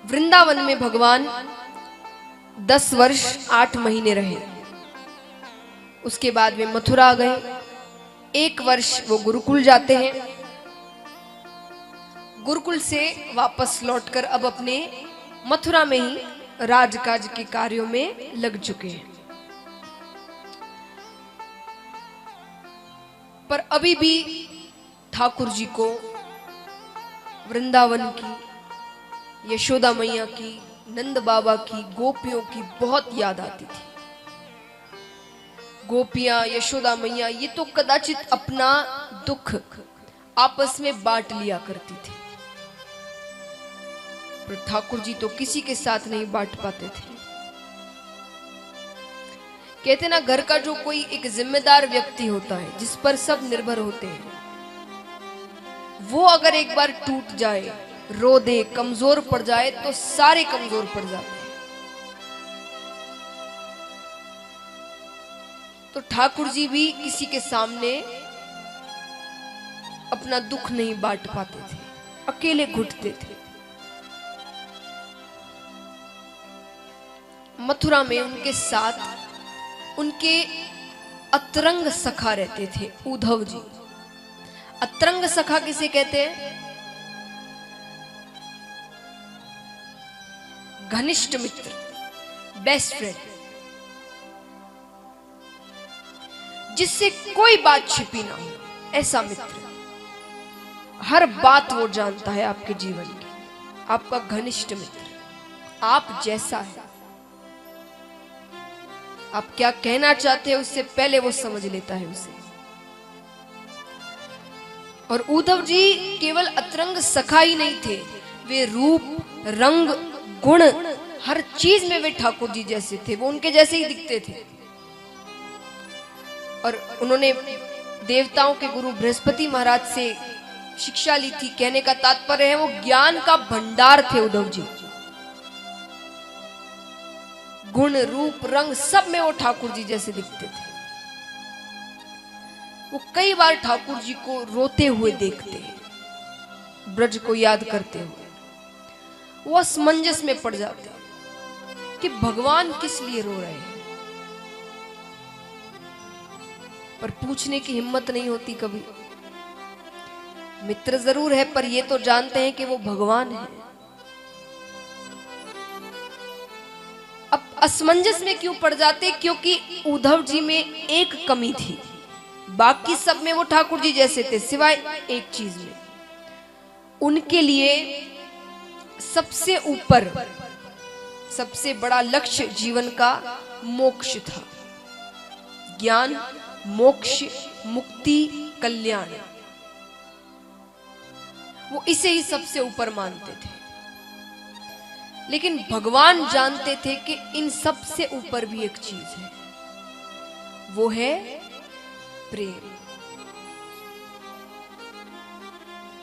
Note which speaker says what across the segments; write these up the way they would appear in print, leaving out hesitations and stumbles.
Speaker 1: वृंदावन में भगवान 10 वर्ष 8 महीने रहे। उसके बाद वे मथुरा गए। 1 वर्ष वो गुरुकुल जाते हैं। गुरुकुल से वापस लौटकर अब अपने मथुरा में ही राजकाज के कार्यों में लग चुके हैं। पर अभी भी ठाकुर जी को वृंदावन की, यशोदा मैया की, नंद बाबा की, गोपियों की बहुत याद आती थी। गोपियां, यशोदा मैया ये तो कदाचित अपना दुख आपस में बांट लिया करती थी, पर ठाकुर जी तो किसी के साथ नहीं बांट पाते थे। कहते ना, घर का जो कोई एक जिम्मेदार व्यक्ति होता है जिस पर सब निर्भर होते हैं, वो अगर एक बार टूट जाए, रो दे, कमजोर पड़ जाए तो सारे कमजोर पड़ जाते हैं। तो ठाकुर जी भी किसी के सामने अपना दुख नहीं बांट पाते थे, अकेले घुटते थे। मथुरा में उनके साथ उनके अतरंग सखा रहते थे, उद्धव जी। अतरंग सखा किसे कहते हैं? घनिष्ठ मित्र, बेस्ट फ्रेंड, जिससे कोई बात छिपी ना हो, ऐसा मित्र। हर बात वो जानता है आपके जीवन की, आपका घनिष्ठ मित्र, आप जैसा है, आप क्या कहना चाहते हैं उससे पहले वो समझ लेता है उसे। और उद्धव जी केवल अतरंग सखा ही नहीं थे, वे रूप, रंग, गुण, हर चीज में वे ठाकुर जी जैसे थे, वो उनके जैसे ही दिखते थे। और उन्होंने देवताओं के गुरु बृहस्पति महाराज से शिक्षा ली थी। कहने का तात्पर्य है वो ज्ञान का भंडार थे उद्धव जी। गुण, रूप, रंग सब में वो ठाकुर जी जैसे दिखते थे। वो कई बार ठाकुर जी को रोते हुए देखते हैं, ब्रज को याद करते हुए। वो असमंजस में पड़ जाते हैं कि भगवान किस लिए रो रहे हैं, पर पूछने की हिम्मत नहीं होती कभी। मित्र जरूर है, पर ये तो जानते हैं कि वो भगवान है। अब असमंजस में क्यों पड़ जाते? क्योंकि उद्धव जी में एक कमी थी, बाकी सब में वो ठाकुर जी जैसे थे, सिवाय एक चीज में। उनके लिए सबसे ऊपर, सबसे बड़ा लक्ष्य जीवन का मोक्ष था। ज्ञान, मोक्ष, मुक्ति, कल्याण, वो इसे ही सबसे ऊपर मानते थे। लेकिन भगवान जानते थे कि इन सबसे ऊपर भी एक चीज है, वो है प्रेम।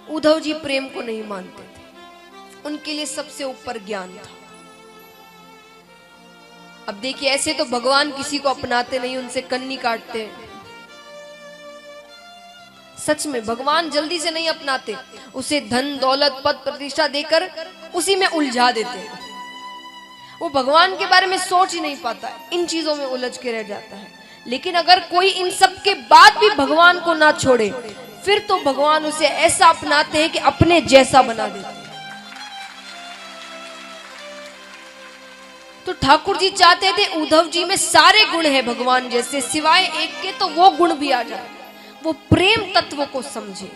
Speaker 1: उद्धव जी प्रेम को नहीं मानते थे, उनके लिए सबसे ऊपर ज्ञान था। अब देखिए, ऐसे तो भगवान किसी को अपनाते नहीं, उनसे कन्नी काटते हैं। सच में भगवान जल्दी से नहीं अपनाते, उसे धन, दौलत, पद, प्रतिष्ठा देकर उसी में उलझा देते हैं। वो भगवान के बारे में सोच ही नहीं पाता, इन चीजों में उलझ के रह जाता है। लेकिन अगर कोई इन सब के बाद भी भगवान को ना छोड़े, फिर तो भगवान उसे ऐसा अपनाते हैं कि अपने जैसा बना देते हैं। तो ठाकुर जी चाहते थे उद्धव जी में सारे गुण हैं भगवान जैसे, सिवाय एक के, तो वो गुण भी आ जाए। वो प्रेम तत्व को समझे।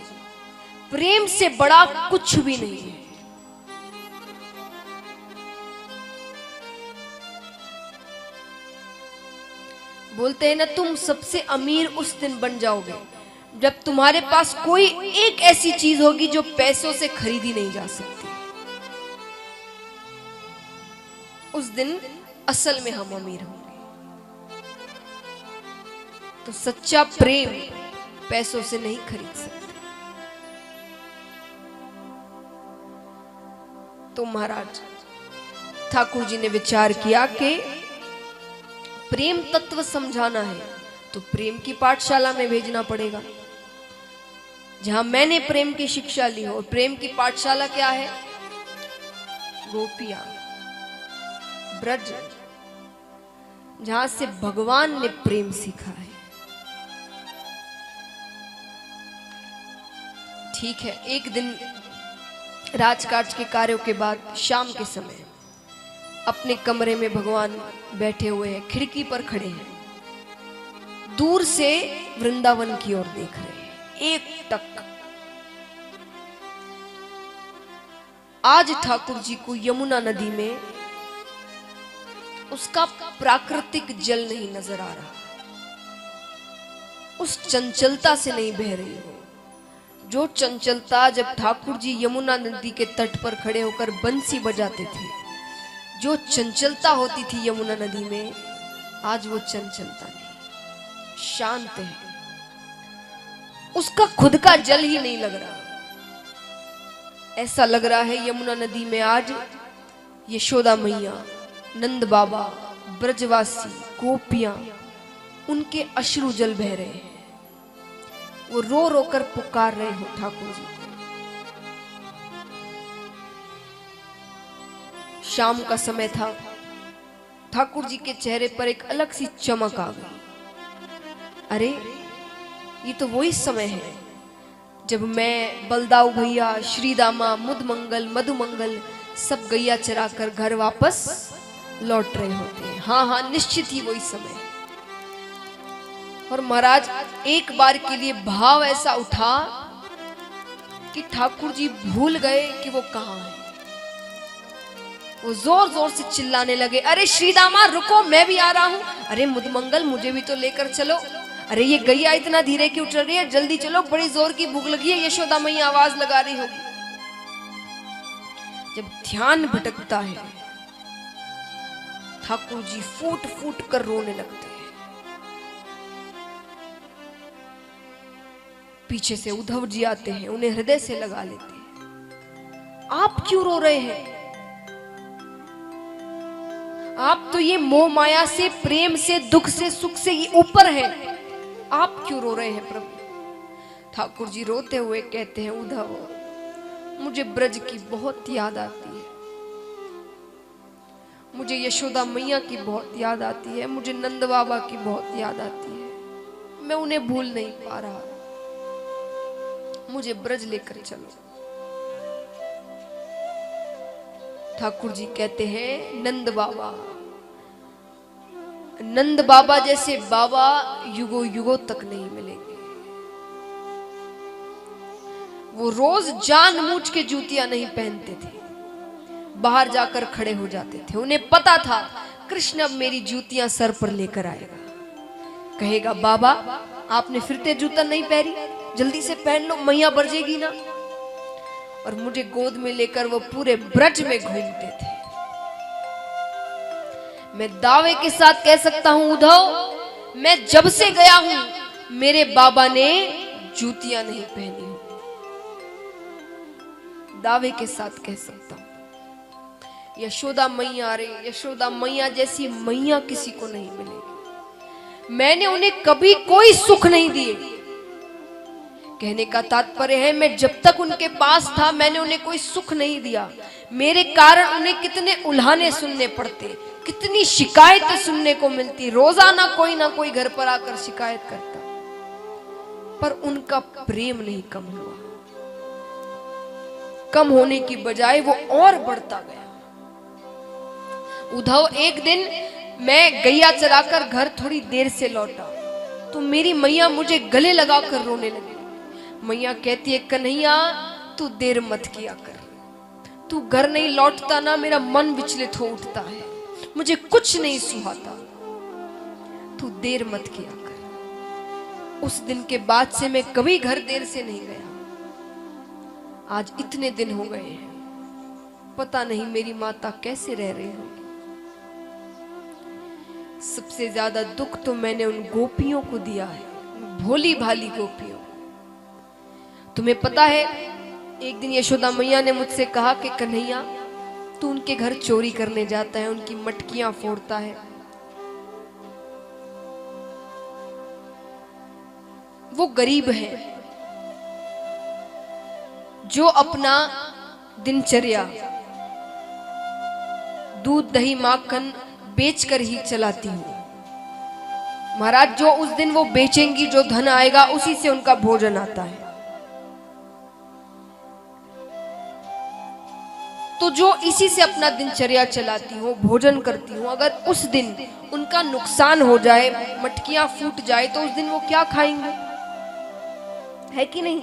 Speaker 1: प्रेम से बड़ा कुछ भी नहीं है। बोलते हैं ना, तुम सबसे अमीर उस दिन बन जाओगे जब तुम्हारे पास कोई एक ऐसी चीज होगी जो पैसों से खरीदी नहीं जा सकती। उस दिन असल में हम अमीर होंगे। तो सच्चा प्रेम पैसों से नहीं खरीद सकते। तो महाराज ठाकुर जी ने विचार किया कि प्रेम तत्व समझाना है तो प्रेम की पाठशाला में भेजना पड़ेगा, जहां मैंने प्रेम की शिक्षा ली हो। प्रेम की पाठशाला क्या है? गोपियां, ब्रज, जहां से भगवान ने प्रेम सीखा है। ठीक है, एक दिन राजकाज के कार्यों के बाद शाम के समय अपने कमरे में भगवान बैठे हुए हैं, खिड़की पर खड़े हैं, दूर से वृंदावन की ओर देख रहे हैं एक टक। आज ठाकुर जी को यमुना नदी में उसका प्राकृतिक जल नहीं नजर आ रहा, उस चंचलता से नहीं बह रही हो जो चंचलता जब ठाकुर जी यमुना नदी के तट पर खड़े होकर बंसी बजाते थे, जो चंचलता होती थी यमुना नदी में, आज वो चंचलता नहीं, शांत है। उसका खुद का जल ही नहीं लग रहा। ऐसा लग रहा है यमुना नदी में आज यशोदा मैया, नंद बाबा, ब्रजवासी, गोपियां, उनके अश्रु जल बह रहे हैं। वो रो रो कर पुकार रहे हो ठाकुर जी को। शाम का समय था, ठाकुर जी के चेहरे पर एक अलग सी चमक आ गई। अरे ये तो वही समय है जब मैं, बलदाऊ भैया, श्रीदामा, मुदमंगल, मधुमंगल सब गैया चरा कर घर वापस लौट रहे होते हैं। हाँ हाँ, निश्चित ही वही समय। और महाराज एक बार के लिए भाव ऐसा उठा कि ठाकुर जी भूल गए कि वो कहां है। वो जोर जोर से चिल्लाने लगे, अरे श्रीदामा रुको, मैं भी आ रहा हूं। अरे मुदमंगल मुझे भी तो लेकर चलो। अरे ये गैया इतना धीरे क्यों चल रही है, जल्दी चलो, बड़ी जोर की भूख लगी है। यशोदा मैया आवाज लगा रही होगी। जब ध्यान भटकता है, ठाकुर जी फूट फूट कर रोने लगते हैं। पीछे से उद्धव जी आते हैं, उन्हें हृदय से लगा लेते हैं। आप क्यों रो रहे हैं? आप तो ये मोह माया से, प्रेम से, दुख से, सुख से ये ऊपर हैं। आप क्यों रो रहे हैं प्रभु? ठाकुर जी रोते हुए कहते हैं, उद्धव मुझे ब्रज की बहुत याद आती है, मुझे यशोदा मैया की बहुत याद आती है, मुझे नंद बाबा की बहुत याद आती है। मैं उन्हें भूल नहीं पा रहा, मुझे ब्रज लेकर चलो। ठाकुर जी कहते हैं, नंद बाबा, नंद बाबा जैसे बाबा युगों युगों तक नहीं मिलेंगे। वो रोज जानबूझ के जूतियां नहीं पहनते थे, बाहर जाकर खड़े हो जाते थे। उन्हें पता था कृष्ण अब मेरी जूतियां सर पर लेकर आएगा, कहेगा बाबा आपने फिरते जूता नहीं पहनी, जल्दी से पहन लो, मैया बरजेगी ना। और मुझे गोद में लेकर वो पूरे ब्रज में घूमते थे। मैं दावे के साथ कह सकता हूं उद्धव, मैं जब से गया हूं मेरे बाबा ने जूतियां नहीं पहनी हो। दावे के साथ कह सकता हूं। यशोदा मैया, अरे यशोदा मैया जैसी मैया किसी को नहीं मिलेगी। मैंने उन्हें कभी कोई सुख नहीं दिए। कहने का तात्पर्य है, मैं जब तक उनके पास था मैंने उन्हें कोई सुख नहीं दिया। मेरे कारण उन्हें कितने उल्हाने सुनने पड़ते, कितनी शिकायतें सुनने को मिलती। रोजाना कोई ना कोई घर पर आकर शिकायत करता, पर उनका प्रेम नहीं कम हुआ। कम होने की बजाय वो और बढ़ता गया। उद्धव, एक दिन मैं गैया चराकर घर थोड़ी देर से लौटा तो मेरी मैया मुझे गले लगाकर रोने लगी। मैया कहती है, कन्हैया तू देर मत किया कर, तू घर नहीं लौटता ना मेरा मन विचलित हो उठता है, मुझे कुछ नहीं सुहाता, तू देर मत किया कर। उस दिन के बाद से मैं कभी घर देर से नहीं गया। आज इतने दिन हो गए हैं, पता नहीं मेरी माता कैसे रह रही होगी। सबसे ज्यादा दुख तो मैंने उन गोपियों को दिया है, भोली भाली गोपियों। तुम्हें पता है, एक दिन यशोदा मैया ने मुझसे कहा कि कन्हैया तू उनके घर चोरी करने जाता है, उनकी मटकियां फोड़ता है। वो गरीब है जो अपना दिनचर्या दूध दही माखन बेचकर ही चलाती हूँ। महाराज जो उस दिन वो बेचेंगी, जो धन आएगा उसी से उनका भोजन आता है। तो जो इसी से अपना दिनचर्या चलाती हूँ, भोजन करती हूँ, अगर उस दिन उनका नुकसान हो जाए, मटकियां फूट जाए, तो उस दिन वो क्या खाएंगे? है कि नहीं?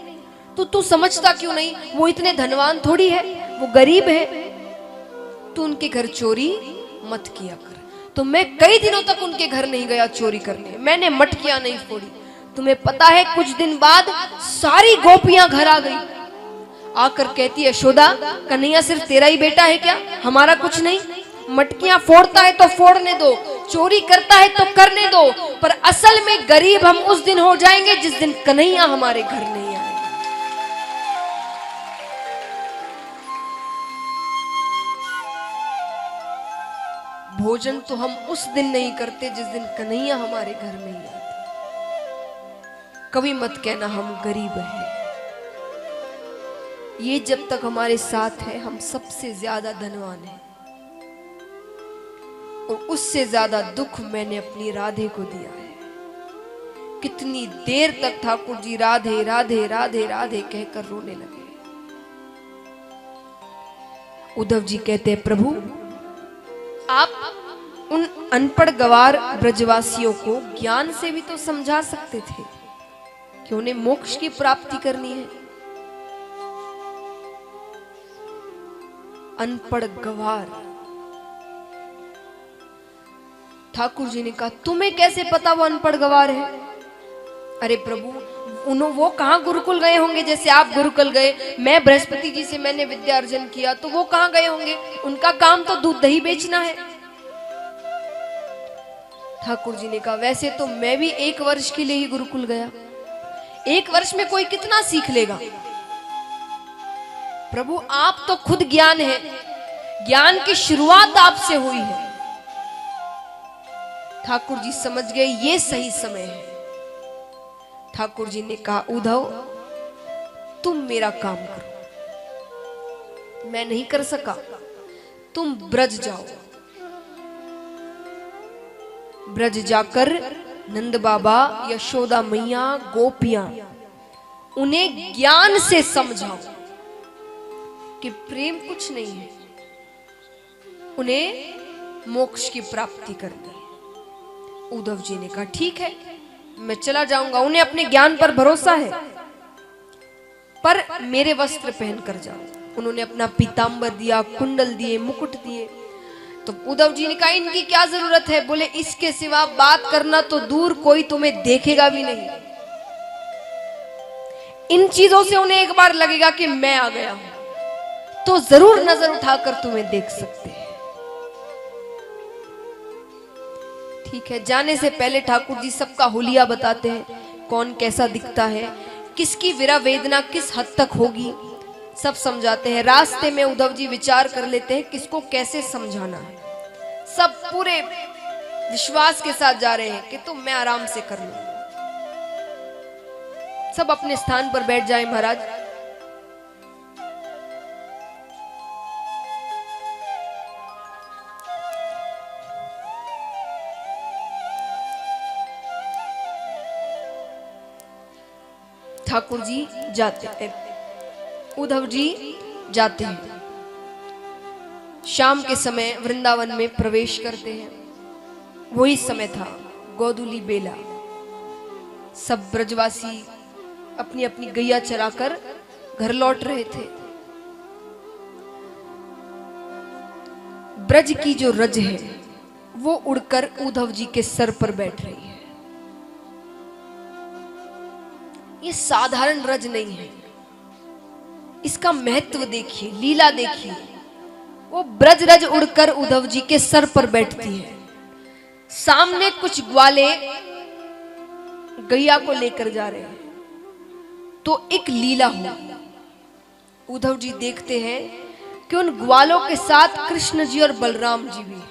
Speaker 1: तो तू समझता क्यों नहीं? वो इतने धनवान थोड़ी है, वो गरीब है। तू उनके घर चोरी मत किया कर। तो मैं कई दिनों तक उनके घर नहीं गया चोरी करने, मैंने मटकियां नहीं फोड़ी। तुम्हें पता है कुछ दिन बाद सारी गोपियां घर आ गई, आकर कहती है यशोदा, कन्हैया सिर्फ तेरा ही बेटा है क्या? हमारा कुछ नहीं? मटकियां फोड़ता है तो फोड़ने दो, चोरी करता है तो करने दो, पर असल में गरीब हम उस दिन हो जाएंगे जिस दिन कन्हैया हमारे घर नहीं आएगा। भोजन तो हम उस दिन नहीं करते जिस दिन कन्हैया हमारे घर नहीं आते। कभी मत कहना हम गरीब हैं। ये जब तक हमारे साथ है हम सबसे ज्यादा धनवान हैं, और उससे ज्यादा दुख मैंने अपनी राधे को दिया है। कितनी देर तक ठाकुर जी राधे राधे राधे राधे कहकर रोने लगे। उद्धव जी कहते हैं प्रभु, आप उन अनपढ़ गवार ब्रजवासियों को ज्ञान से भी तो समझा सकते थे कि उन्हें मोक्ष की प्राप्ति करनी है। अनपढ़ गवार। ठाकुर जी ने कहा तुम्हें कैसे पता वो अनपढ़ गवार है? अरे प्रभु, वो कहां गुरुकुल गए होंगे? जैसे आप गुरुकुल गए, मैं बृहस्पति जी से मैंने विद्या अर्जन किया, तो वो कहां गए होंगे? उनका काम तो दूध दही बेचना है। ठाकुर जी ने कहा वैसे तो मैं भी 1 वर्ष के लिए ही गुरुकुल गया। 1 वर्ष में कोई कितना सीख लेगा? प्रभु आप तो खुद ज्ञान है, ज्ञान की शुरुआत आपसे हुई है। ठाकुर जी समझ गए ये सही समय है। ठाकुर जी ने कहा उद्धव, तुम मेरा काम करो, मैं नहीं कर सका, तुम ब्रज जाओ। ब्रज जाकर नंद बाबा, यशोदा मैया, गोपियां, उन्हें ज्ञान से समझाओ कि प्रेम कुछ नहीं है, उन्हें मोक्ष की प्राप्ति करनी है। उद्धव जी ने कहा ठीक है, मैं चला जाऊंगा। उन्हें अपने ज्ञान पर भरोसा है, पर मेरे वस्त्र पहनकर जाओ। उन्होंने अपना पीतांबर दिया, कुंडल दिए, मुकुट दिए। तो उद्धव जी ने कहा इनकी क्या जरूरत है? बोले इसके सिवा बात करना तो दूर, कोई तुम्हें देखेगा भी नहीं। इन चीजों से उन्हें एक बार लगेगा कि मैं आ गया हूं, तो जरूर नजर उठाकर तुम्हें देख सकते हैं। ठीक है, जाने से पहले ठाकुर जी सबका हुलिया बताते हैं, कौन कैसा दिखता है, किसकी विरह वेदना किस हद तक होगी, सब समझाते हैं। रास्ते में उद्धव जी विचार कर लेते हैं किसको कैसे समझाना है। सब पूरे विश्वास के साथ जा रहे हैं कि तुम मैं आराम से कर लूंगा। सब अपने स्थान पर बैठ जाए महाराज। ठाकुर जी जाते हैं, उद्धव जी जाते हैं। शाम के समय वृंदावन में प्रवेश करते हैं। वही समय था गोधूली बेला। सब ब्रजवासी अपनी अपनी गैया चराकर घर लौट रहे थे। ब्रज की जो रज है वो उड़कर उद्धव जी के सर पर बैठ रही है। ये साधारण रज नहीं है, इसका महत्व देखिए, लीला देखिए। वो ब्रज रज उड़कर उद्धव जी के सर पर बैठती है। सामने कुछ ग्वाले गैया को लेकर जा रहे हैं, तो एक लीला हो। उद्धव जी देखते हैं कि उन ग्वालों के साथ कृष्ण जी और बलराम जी भी हैं।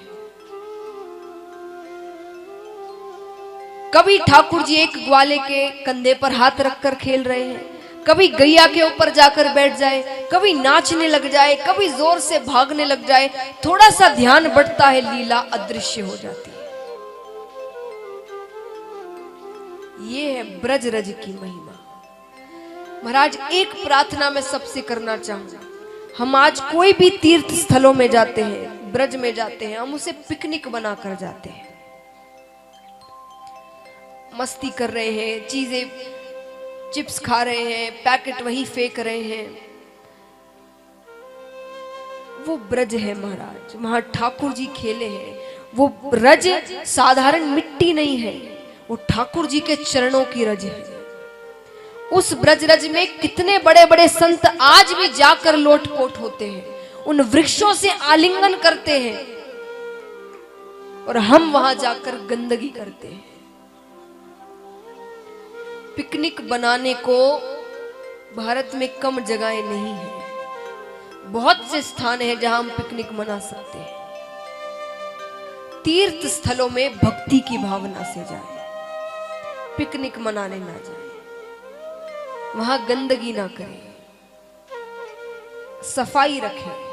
Speaker 1: कभी ठाकुर जी एक ग्वाले के कंधे पर हाथ रखकर खेल रहे हैं, कभी गैया के ऊपर जाकर बैठ जाए, कभी नाचने लग जाए, कभी जोर से भागने लग जाए, थोड़ा सा ध्यान बढ़ता है, लीला अदृश्य हो जाती है। ये है ब्रज रज की महिमा। महाराज एक प्रार्थना मैं सबसे करना चाहूंगा, हम आज कोई भी तीर्थ स्थलों में जाते हैं, ब्रज में जाते हैं, हम उसे पिकनिक बनाकर जाते हैं, मस्ती कर रहे हैं, चीजें चिप्स खा रहे हैं, पैकेट वही फेंक रहे हैं, वो ब्रज है महाराज, वहां ठाकुर जी खेले हैं। वो रज साधारण मिट्टी नहीं है, वो ठाकुर जी के चरणों की रज है। उस ब्रज रज में कितने बड़े बड़े संत आज भी जाकर लोटपोट होते हैं, उन वृक्षों से आलिंगन करते हैं, और हम वहां जाकर गंदगी करते हैं। पिकनिक बनाने को भारत में कम जगहें नहीं है, बहुत से स्थान हैं जहां हम पिकनिक मना सकते हैं। तीर्थ स्थलों में भक्ति की भावना से जाएं, पिकनिक मनाने ना जाएं, वहां गंदगी ना करें, सफाई रखें।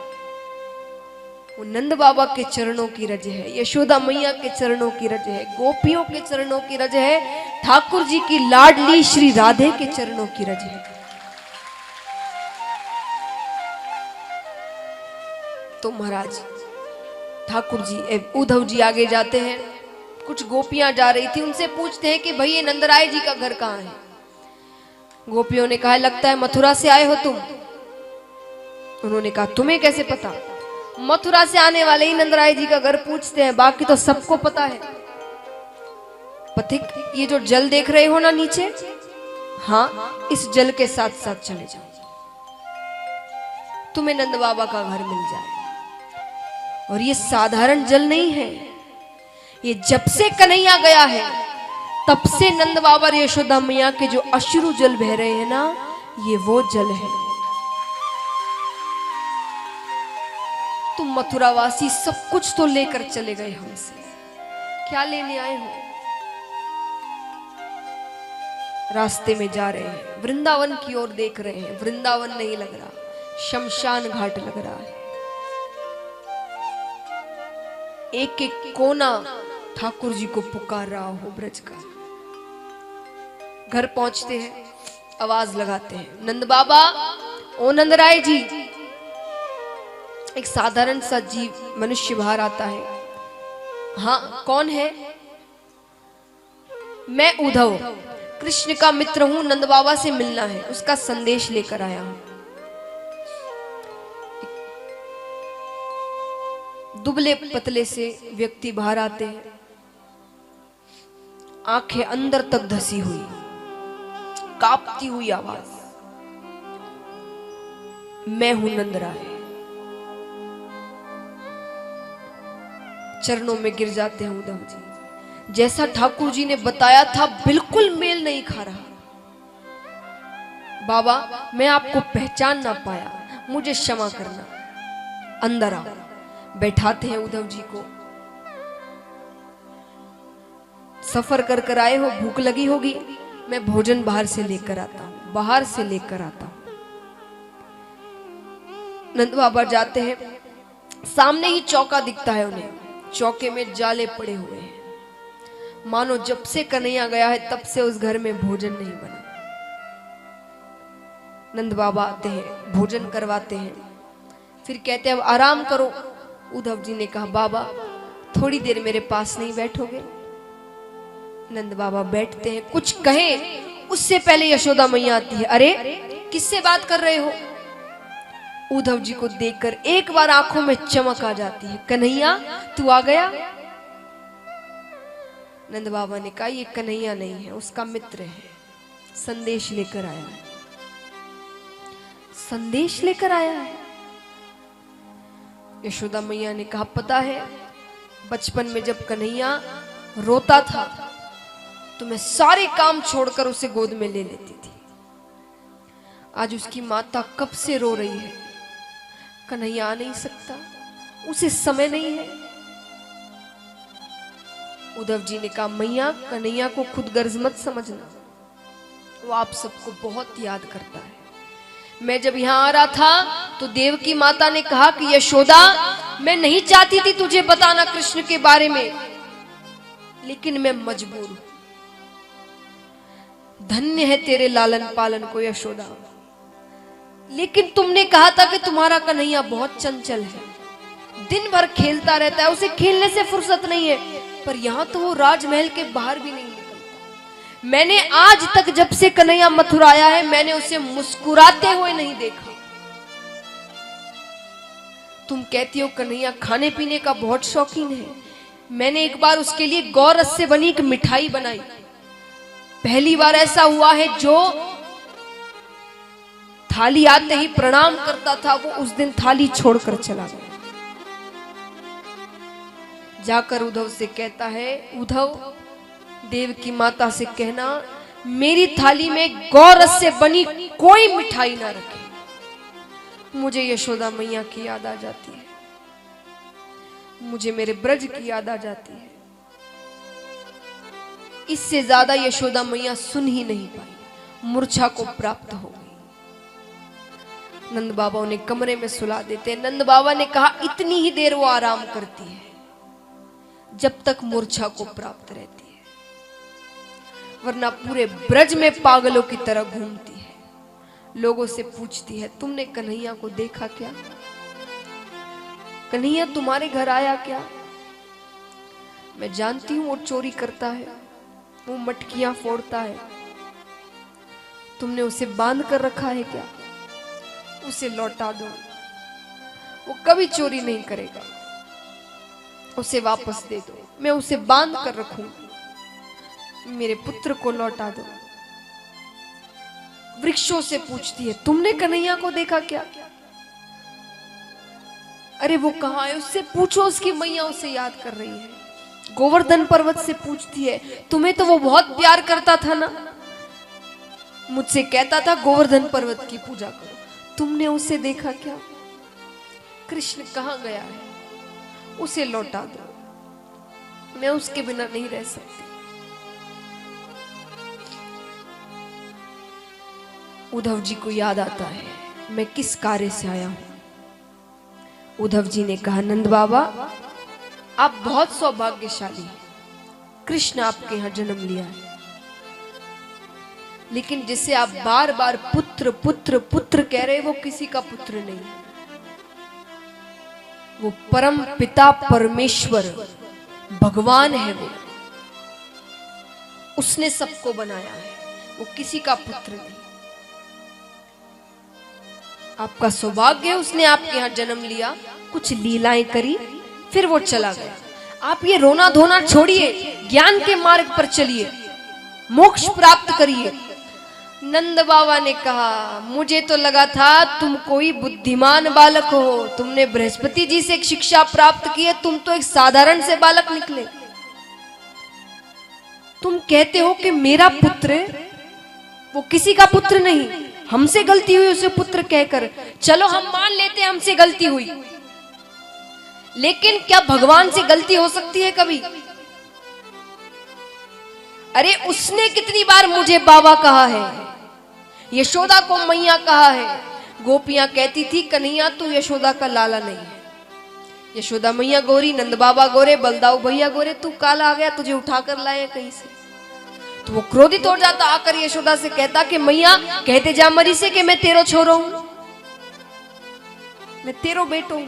Speaker 1: वो नंद बाबा के चरणों की रज है, यशोदा मैया के चरणों की रज है, गोपियों के चरणों की रज है, ठाकुर जी की लाडली श्री राधे के चरणों की रज है। तो महाराज ठाकुर जी, उद्धव जी आगे जाते हैं, कुछ गोपियां जा रही थी, उनसे पूछते हैं कि भाई ये नंदराय जी का घर कहाँ है? गोपियों ने कहा लगता है मथुरा से आए हो तुम। उन्होंने कहा तुम्हें कैसे पता? मथुरा से आने वाले ही नंदराय जी का घर पूछते हैं, बाकी तो सबको पता है। पथिक, ये जो जल देख रहे हो ना नीचे, हाँ, इस जल के साथ साथ चले जाओ, तुम्हें नंद बाबा का घर मिल जाए। और ये साधारण जल नहीं है, ये जब से कन्हैया गया है तब से नंद बाबा और यशोदा मैया के जो अश्रु जल बह रहे हैं ना, ये वो जल है। तुम मथुरावासी सब कुछ तो लेकर चले गए हमसे, क्या लेने आए हो? रास्ते में जा रहे हैं, वृंदावन की ओर देख रहे हैं, वृंदावन नहीं लग रहा, शमशान घाट लग रहा है। एक एक कोना ठाकुर जी को पुकार रहा हो ब्रज का। घर पहुंचते हैं, आवाज लगाते हैं, नंद बाबा, ओ नंदराय जी। एक साधारण सा जीव मनुष्य बाहर आता है। हाँ, कौन है? मैं उद्धव, कृष्ण का मित्र हूं, नंद बाबा से मिलना है, उसका संदेश लेकर आया हूं। दुबले पतले से व्यक्ति बाहर आते हैं, आंखें अंदर तक धसी हुई, कांपती हुई आवाज, मैं हूं नंदराय। चरणों में गिर जाते हैं उद्धव जी। जैसा ठाकुर जी ने बताया था बिल्कुल मेल नहीं खा रहा। बाबा, मैं आपको पहचान ना पाया, मुझे क्षमा करना, अंदर आओ। बैठाते हैं उद्धव जी को। सफर कर कर आए हो, भूख लगी होगी, मैं भोजन बाहर से लेकर आता हूं, बाहर से लेकर आता हूं। नंद बाबा जाते हैं, सामने ही चौका दिखता है उन्हें, चौके में जाले पड़े हुए हैं, मानो जब से कन्हैया गया है तब से उस घर में भोजन नहीं बना। नंद बाबा आते हैं, भोजन करवाते हैं, फिर कहते हैं अब आराम करो। उद्धव जी ने कहा बाबा थोड़ी देर मेरे पास नहीं बैठोगे? नंद बाबा बैठते हैं, कुछ कहें उससे पहले यशोदा मैया आती है। अरे किससे बात कर रहे हो? उद्धव जी को देखकर एक बार आंखों में चमक आ जाती है। कन्हैया तू आ गया? नंद बाबा ने कहा ये कन्हैया नहीं है, उसका मित्र है, संदेश लेकर आया है। संदेश लेकर आया है? यशोदा मैया ने कहा पता है, बचपन में जब कन्हैया रोता था तो मैं सारे काम छोड़कर उसे गोद में ले लेती थी। आज उसकी माता कब से रो रही है, कन्हैया आ नहीं सकता, उसे समय नहीं है। उद्धव जी ने कहा मैया, कन्हैया को खुद गर्ज मत समझना, वो आप सबको बहुत याद करता है। मैं जब यहाँ आ रहा था तो देवकी माता ने कहा कि यशोदा, मैं नहीं चाहती थी तुझे बताना कृष्ण के बारे में, लेकिन मैं मजबूर हूं। धन्य है तेरे लालन पालन को यशोदा, लेकिन तुमने कहा था कि तुम्हारा कन्हैया बहुत चंचल है, दिन भर खेलता रहता है, उसे खेलने से फुर्सत नहीं है। पर यहां तो वो राजमहल के बाहर भी नहीं निकलता। मैंने आज तक जब से कन्हैया मथुरा आया है, मैंने उसे मुस्कुराते हुए नहीं देखा। तुम कहती हो कन्हैया खाने पीने का बहुत शौकीन है। मैंने एक बार उसके लिए गौरस से बनी एक मिठाई बनाई। पहली बार ऐसा हुआ है, जो थाली आते ही प्रणाम करता था, वो उस दिन थाली छोड़कर चला गया। जाकर उद्धव से कहता है, उद्धव, देव की माता से कहना मेरी थाली में गौरस से बनी कोई मिठाई ना रखे। मुझे यशोदा मैया की याद आ जाती है, मुझे मेरे ब्रज की याद आ जाती है। इससे ज्यादा यशोदा मैया सुन ही नहीं पाई, मूर्छा को प्राप्त हो गई। नंद बाबा उन्हें कमरे में सुला देते। नंद बाबा ने कहा इतनी ही देर वो आराम करती है जब तक मूर्छा को प्राप्त रहती है, वरना पूरे ब्रज में पागलों की तरह घूमती है। लोगों से पूछती है, तुमने कन्हैया को देखा क्या? कन्हैया तुम्हारे घर आया क्या? मैं जानती हूं वो चोरी करता है, वो मटकियां फोड़ता है। तुमने उसे बांध कर रखा है क्या? उसे लौटा दो, वो कभी चोरी नहीं करेगा। उसे वापस दे दो, मैं उसे बांध कर रखूंगी। मेरे पुत्र को लौटा दो। वृक्षों से पूछती है, तुमने कन्हैया को देखा क्या? अरे वो कहाँ है, उससे पूछो, उसकी मैया उसे याद कर रही है। गोवर्धन पर्वत से पूछती है, तुम्हें तो वो बहुत प्यार करता था ना, मुझसे कहता था गोवर्धन पर्वत की पूजा करो, तुमने उसे देखा क्या? कृष्ण कहाँ गया है, उसे लौटा दो, मैं उसके बिना नहीं रह सकती। उद्धव जी को याद आता है, मैं किस कार्य से आया हूं। उद्धव जी ने कहा, नंद बाबा आप बहुत सौभाग्यशाली हैं, कृष्ण आपके यहां जन्म लिया है। लेकिन जिसे आप बार बार पुत्र पुत्र पुत्र कह रहे, वो किसी का पुत्र नहीं है। वो परम पिता परमेश्वर भगवान है, वो उसने सबको बनाया है, वो किसी का पुत्र नहीं। आपका सौभाग्य है, उसने आपके यहां जन्म लिया, कुछ लीलाएं करी, फिर वो चला गया। आप ये रोना धोना छोड़िए, ज्ञान के मार्ग पर चलिए, मोक्ष प्राप्त करिए। नंद बाबा ने कहा, मुझे तो लगा था तुम कोई बुद्धिमान बालक हो, तुमने बृहस्पति जी से एक शिक्षा प्राप्त की है, तुम तो एक साधारण से बालक निकले। तुम कहते हो कि मेरा पुत्र, वो किसी का पुत्र नहीं, हमसे गलती हुई उसे पुत्र कहकर। चलो हम मान लेते हैं हमसे गलती हुई, लेकिन क्या भगवान से गलती हो सकती है कभी? अरे उसने कितनी बार मुझे बाबा कहा है, यशोदा को मैया कहा है। गोपियां कहती थी, कन्हैया तू यशोदा का लाला नहीं है। यशोदा मैया गोरी, नंद बाबा गोरे, बलदाऊ भैया गोरे, तू काला आ गया, तुझे उठाकर लाए कहीं से। तो वो क्रोधित हो जाता, आकर यशोदा से कहता कि मैया कहते जा मरी से कि मैं तेरो छोरो हूं, मैं तेरो बेटो हूं।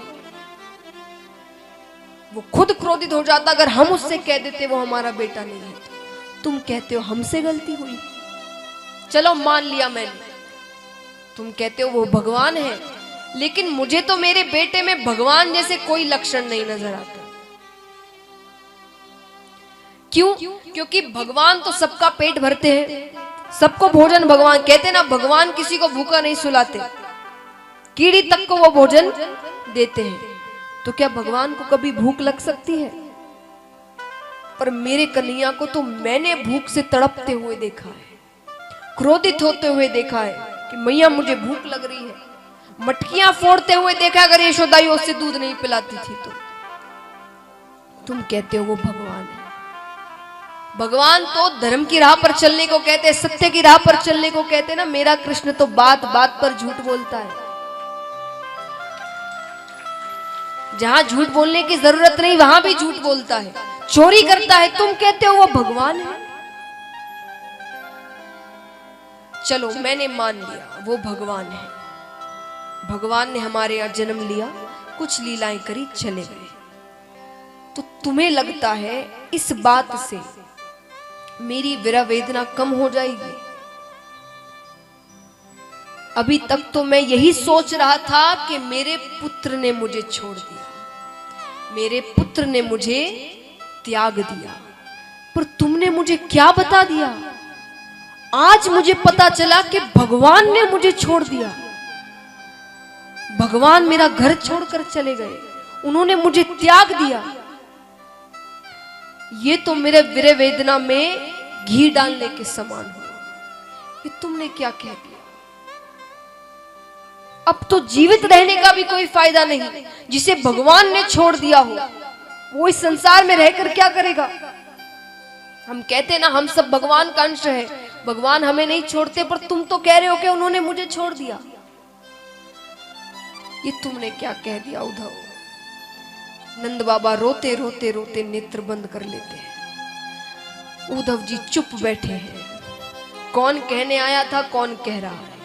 Speaker 1: वो खुद क्रोधित हो जाता, अगर हम उससे कह देते वो हमारा बेटा नहीं है। तुम कहते हो हमसे गलती हुई, चलो मान लिया मैंने। तुम कहते हो वो भगवान है, लेकिन मुझे तो मेरे बेटे में भगवान जैसे कोई लक्षण नहीं नजर आता। क्यों? क्योंकि भगवान तो सबका पेट भरते हैं, सबको भोजन भगवान कहते ना, भगवान किसी को भूखा नहीं सुलाते, कीड़ी तक को वो भोजन देते हैं। तो क्या भगवान को कभी भूख लग सकती है? पर मेरे कन्हैया को तो मैंने भूख से तड़पते हुए देखा है, क्रोधित होते हुए देखा है कि मैया मुझे भूख लग रही है, मटकियां फोड़ते हुए देखा अगर यशोदा उससे दूध नहीं पिलाती थी तो। तुम कहते हो वो भगवान है। भगवान तो धर्म की राह पर चलने को कहते हैं, सत्य की राह पर चलने को कहते हैं ना। मेरा कृष्ण तो बात बात पर झूठ बोलता है। जहां झूठ बोलने की जरूरत नहीं वहां भी झूठ बोलता है, चोरी करता है। तुम कहते हो वो भगवान है। चलो मैंने मान लिया वो भगवान है। भगवान ने हमारे यहां जन्म लिया, कुछ लीलाएं करी, चले गए। तो तुम्हें लगता है इस बात से मेरी विरह वेदना कम हो जाएगी? अभी तक तो मैं यही सोच रहा था कि मेरे पुत्र ने मुझे छोड़ दिया, मेरे पुत्र ने मुझे त्याग दिया, पर तुमने मुझे क्या बता दिया? आज मुझे पता चला कि भगवान ने मुझे छोड़ दिया। भगवान मेरा घर छोड़कर चले गए, उन्होंने मुझे त्याग दिया। ये तो मेरे विरह वेदना में घी डालने के समान हुआ। ये तुमने क्या कह दिया? अब तो जीवित रहने का भी कोई फायदा नहीं। जिसे भगवान ने छोड़ दिया हो वो इस संसार में रहकर क्या करेगा? हम कहते ना हम सब भगवान का अंश है, भगवान हमें नहीं छोड़ते, पर तुम तो कह रहे हो कि उन्होंने मुझे छोड़ दिया। ये तुमने क्या कह दिया उद्धव? नंद बाबा रोते रोते रोते नेत्र बंद कर लेते हैं। उद्धव जी चुप बैठे हैं। कौन कहने आया था, कौन कह रहा है?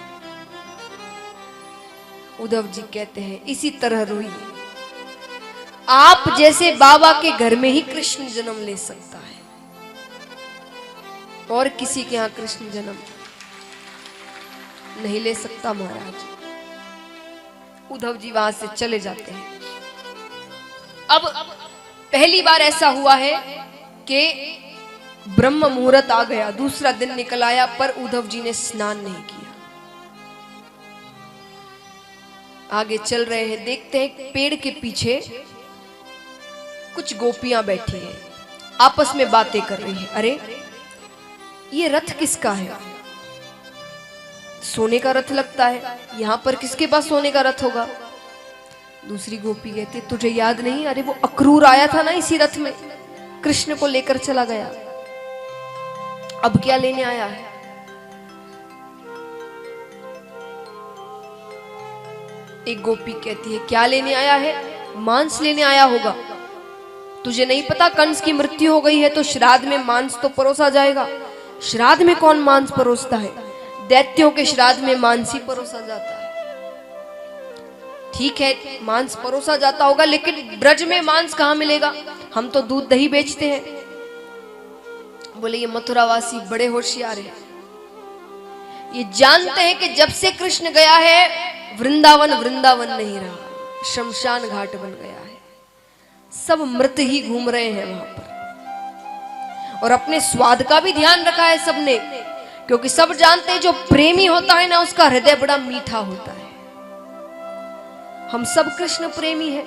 Speaker 1: उद्धव जी कहते हैं इसी तरह रोइए। आप जैसे बाबा के घर में ही कृष्ण जन्म ले सकता है, और किसी के यहां कृष्ण जन्म नहीं ले सकता महाराज। उद्धव जी वहां से चले जाते हैं। अब पहली बार ऐसा हुआ है कि ब्रह्म मुहूर्त आ गया, दूसरा दिन निकल आया, पर उद्धव जी ने स्नान नहीं किया। आगे चल रहे हैं, देखते हैं पेड़ के पीछे कुछ गोपियां बैठी हैं, आपस में बातें कर रही हैं। अरे ये रथ किसका है? सोने का रथ लगता है, यहां पर किसके पास सोने का रथ होगा? दूसरी गोपी कहती है तुझे याद नहीं? अरे वो अक्रूर आया था ना इसी रथ में, कृष्ण को लेकर चला गया। अब क्या लेने आया है? एक गोपी कहती है क्या लेने आया है? मांस लेने आया होगा। तुझे नहीं पता कंस की मृत्यु हो गई है तो श्राद्ध में मांस तो परोसा जाएगा। श्राद्ध में कौन मांस परोसता है? दैत्यों के श्राद्ध में मांस ही परोसा जाता है। ठीक है मांस परोसा जाता होगा, लेकिन ब्रज में मांस कहां मिलेगा? हम तो दूध दही बेचते हैं। बोले ये मथुरावासी बड़े होशियार हैं, ये जानते हैं कि जब से कृष्ण गया है वृंदावन वृंदावन नहीं रहा, शमशान घाट बन गया है। सब मृत ही घूम रहे हैं वहां पर, और अपने स्वाद का भी ध्यान रखा है सबने, क्योंकि सब जानते हैं जो प्रेमी होता है ना उसका हृदय बड़ा मीठा होता है। हम सब कृष्ण प्रेमी हैं,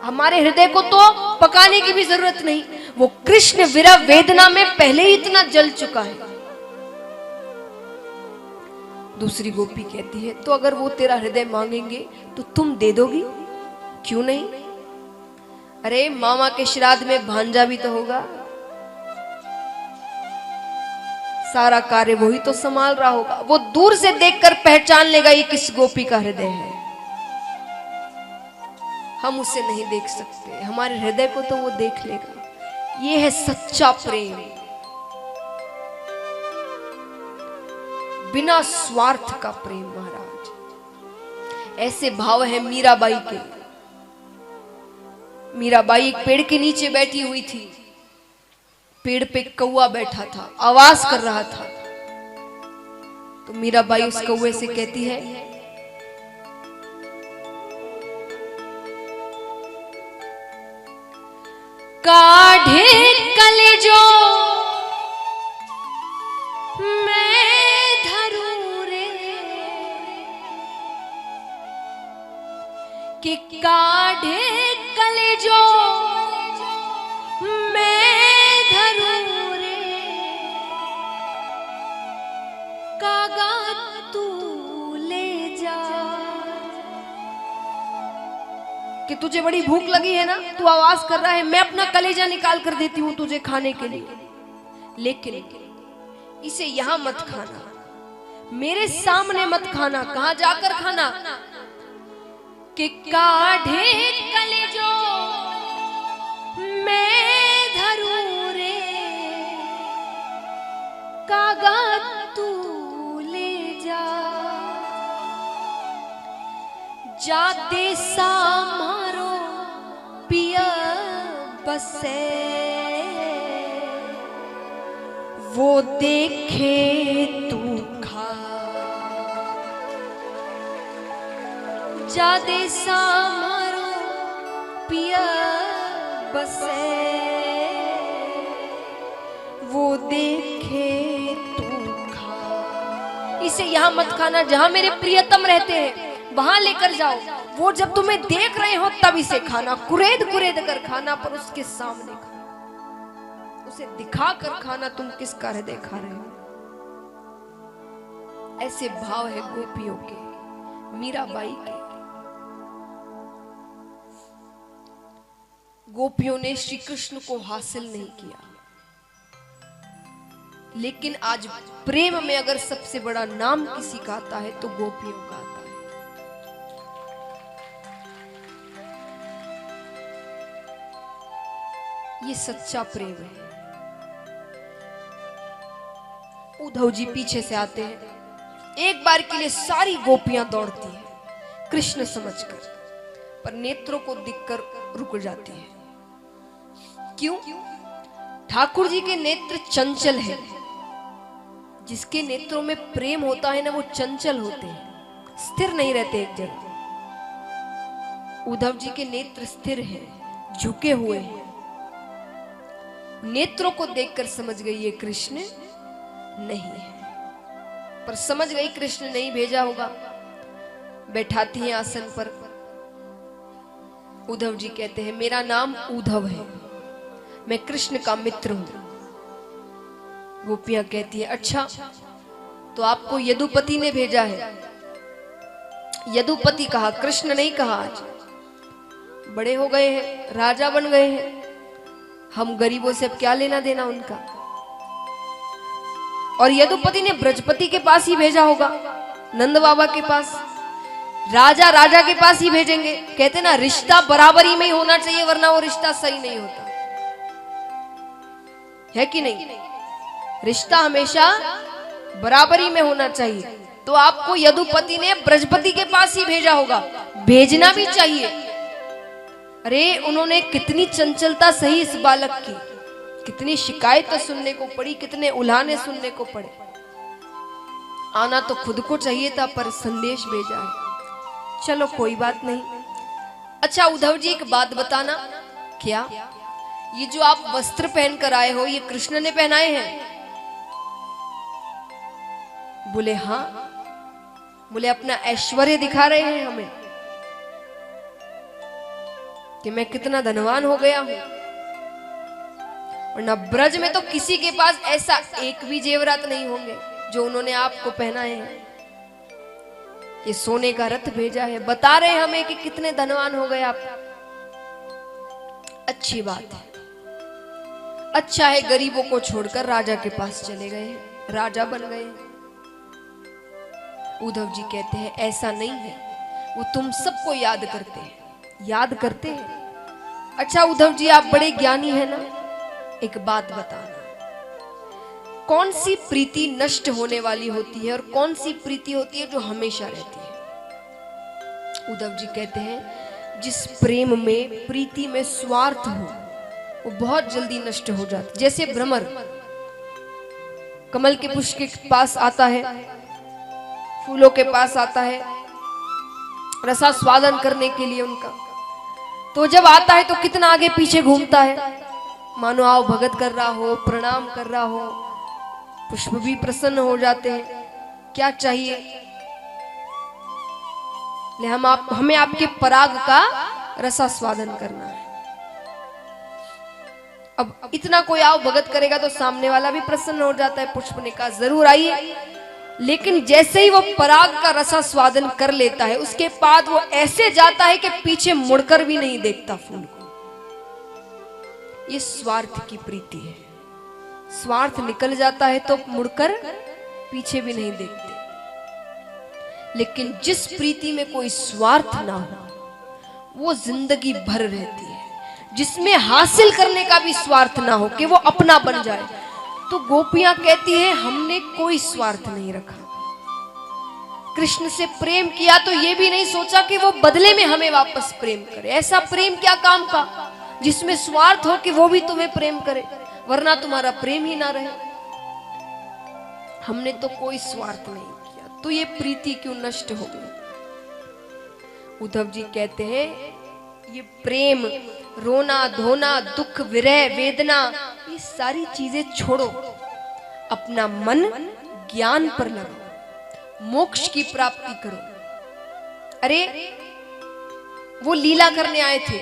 Speaker 1: हमारे हृदय को तो पकाने की भी जरूरत नहीं। वो कृष्ण विरह वेदना में पहले ही इतना जल चुका है। दूसरी गोपी कहती है तो अगर वो तेरा हृदय मांगेंगे तो तुम दे दोगी? क्यों नहीं? अरे मामा के श्राद्ध में भांजा भी तो होगा, सारा कार्य वही तो संभाल रहा होगा। वो दूर से देखकर पहचान लेगा ये किस गोपी का हृदय है। हम उसे नहीं देख सकते, हमारे हृदय को तो वो देख लेगा। ये है सच्चा प्रेम, बिना स्वार्थ का प्रेम महाराज। ऐसे भाव है मीराबाई के। मीराबाई एक पेड़ के नीचे बैठी हुई थी, पेड़ पे कौवा बैठा था, आवाज कर रहा था। तो मीराबाई उस कौवे से कहती है काढ़े कलेजो मैं धरूं रे, कि काढ़े कलेजो मैं धरूं रे, कागा तू ले जा। कि तुझे बड़ी भूख लगी है ना, तू आवाज कर रहा है, मैं अपना कलेजा निकाल कर देती हूं तुझे खाने के लिए। लेकिन इसे यहां मत खाना, मेरे सामने मत खाना। कहां जाकर खाना? कि काढ़े कलेजो मैं धरूं रे, कागा तू ले जा, जाते सा मारो पिया बसे, वो देखे तू खा, जाते सा मारो पिया बसे, वो देखे तू खा। इसे यहां मत खाना जहां मेरे प्रियतम रहते हैं, वहां लेकर जाओ। वो जब तुम्हें देख रहे हो तब इसे खाना, कुरेद कुरेद कर खाना, पर उसके सामने खाना, उसे दिखा कर खाना। तुम किसका हृदय खा रहे हो? ऐसे भाव है गोपियों के, मीराबाई के। गोपियों ने श्री कृष्ण को हासिल नहीं किया, लेकिन आज प्रेम में अगर सबसे बड़ा नाम किसी का आता है तो गोपियों का आता है। ये सच्चा प्रेम है। उद्धव जी पीछे से आते हैं, एक बार के लिए सारी गोपियां दौड़ती हैं कृष्ण समझकर, पर नेत्रों को दिखकर रुक जाती है। क्यों? ठाकुर जी के नेत्र चंचल हैं। जिसके नेत्रों में प्रेम होता है ना, वो चंचल होते हैं, स्थिर नहीं रहते एक जगह। उद्धव जी के नेत्र स्थिर हैं, झुके हुए हैं। नेत्रों को देखकर समझ गई ये कृष्ण नहीं है, पर समझ गई कृष्ण नहीं भेजा होगा। बैठाती हैं आसन पर। उद्धव जी कहते हैं मेरा नाम उद्धव है, मैं कृष्ण का मित्र हूं। गोपियां कहती है अच्छा, तो आपको यदुपति ने भेजा है। यदुपति कहा, कृष्ण नहीं कहा। आज बड़े हो गए हैं, राजा बन गए हैं, हम गरीबों से अब क्या लेना देना उनका। और यदुपति ने ब्रजपति के पास ही भेजा होगा, नंद बाबा के पास। राजा राजा के पास ही भेजेंगे। कहते ना, रिश्ता बराबरी में ही होना चाहिए, वरना वो रिश्ता सही नहीं होता है कि नहीं? रिश्ता हमेशा बराबरी में होना चाहिए। तो आपको यदुपति ने ब्रजपति के पास ही भेजा होगा, भेजना भी चाहिए। अरे उन्होंने कितनी चंचलता सही इस बालक की, कितनी शिकायतें सुनने को पड़ी, कितने उल्हाने सुनने को पड़े। आना तो खुद को चाहिए था, पर संदेश भेजा है। चलो कोई बात नहीं। अच्छा उद्धव जी, एक बात बताना, क्या ये जो आप वस्त्र पहन कर आए हो, ये कृष्ण ने पहनाए हैं? बोले हाँ। बोले अपना ऐश्वर्य दिखा रहे हैं हमें कि मैं कितना धनवान हो गया हूं। और ना ब्रज में तो किसी के पास ऐसा एक भी जेवरात नहीं होंगे जो उन्होंने आपको पहनाए हैं। ये सोने का रथ भेजा है, बता रहे हमें कि कितने धनवान हो गए आप। अच्छी बात है, अच्छा है गरीबों को छोड़कर राजा के पास चले गए, राजा बन गए। उद्धव जी कहते हैं ऐसा नहीं है, वो तुम सबको याद करते हैं, याद करते हैं। अच्छा उद्धव जी, आप बड़े ज्ञानी हैं ना, एक बात बताना, कौन सी प्रीति नष्ट होने वाली होती है और कौन सी प्रीति होती है जो हमेशा रहती है? उद्धव जी कहते हैं जिस प्रेम में, प्रीति में स्वार्थ हो, वो बहुत जल्दी नष्ट हो जाती। जैसे भ्रमर कमल के पुष्प के पास आता है, फूलों के पास आता है रसास्वादन करने के लिए उनका, तो जब आता है तो कितना आगे पीछे घूमता है, मानो आओ भगत कर रहा हो, प्रणाम कर रहा हो। पुष्प भी प्रसन्न हो जाते हैं। क्या चाहिए? हमें आपके पराग का रसास्वादन करना है। अब इतना कोई आओ भगत करेगा तो सामने वाला भी प्रसन्न हो जाता है। पुष्प ने कहा जरूर आइए, लेकिन जैसे ही वो पराग का रसास्वादन कर लेता है, उसके बाद वो ऐसे जाता है कि पीछे मुड़कर भी नहीं देखता फूल को। ये स्वार्थ की प्रीति है। स्वार्थ निकल जाता है तो मुड़कर पीछे भी नहीं देखते। लेकिन जिस प्रीति में कोई स्वार्थ ना हो वो जिंदगी भर रहती है। जिसमें हासिल करने का भी स्वार्थ ना हो कि वो अपना बन जाए। तो गोपियां कहती हैं हमने कोई स्वार्थ नहीं रखा। कृष्ण से प्रेम किया तो ये भी नहीं सोचा कि वो बदले में हमें वापस प्रेम करे। ऐसा प्रेम क्या काम का जिसमें स्वार्थ हो कि वो भी तुम्हें प्रेम करे, वरना तुम्हारा प्रेम ही ना रहे। हमने तो कोई स्वार्थ नहीं किया, तो ये प्रीति क्यों नष्ट हो गई। उद्धव जी कहते हैं ये प्रेम, रोना धोना, दुख, विरह, वेदना, ये सारी चीजें छोड़ो, अपना मन ज्ञान पर लगाओ, मोक्ष की प्राप्ति करो। अरे वो लीला करने आए थे,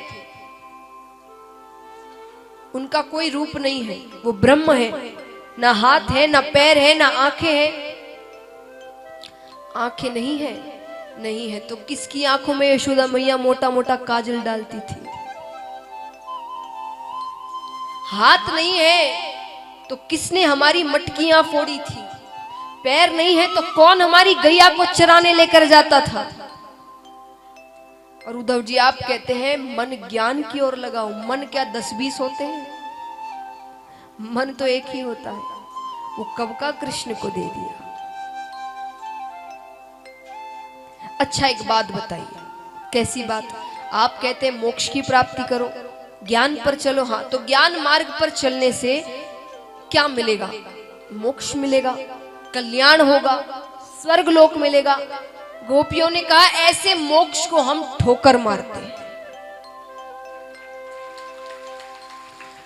Speaker 1: उनका कोई रूप नहीं है, वो ब्रह्म है, ना हाथ है, ना पैर है, ना आंखें हैं। आंखें नहीं है तो किसकी आंखों में यशोदा मैया मोटा मोटा काजल डालती थी। हाथ नहीं है तो किसने हमारी मटकियां फोड़ी थी। पैर नहीं है तो कौन हमारी गैया को चराने लेकर जाता था। और उद्धव जी आप कहते हैं मन ज्ञान की ओर लगाओ। मन क्या 10-20 होते हैं? मन तो एक ही होता है, वो कब का कृष्ण को दे दिया। अच्छा एक बात बताइए, कैसी बात? आप कहते हैं मोक्ष की प्राप्ति करो, ज्ञान पर चलो। हाँ, तो ज्ञान मार्ग पर चलने से क्या मिलेगा? मोक्ष मिलेगा, कल्याण होगा, स्वर्ग लोक मिलेगा। गोपियों ने कहा ऐसे मोक्ष को हम ठोकर मारते हैं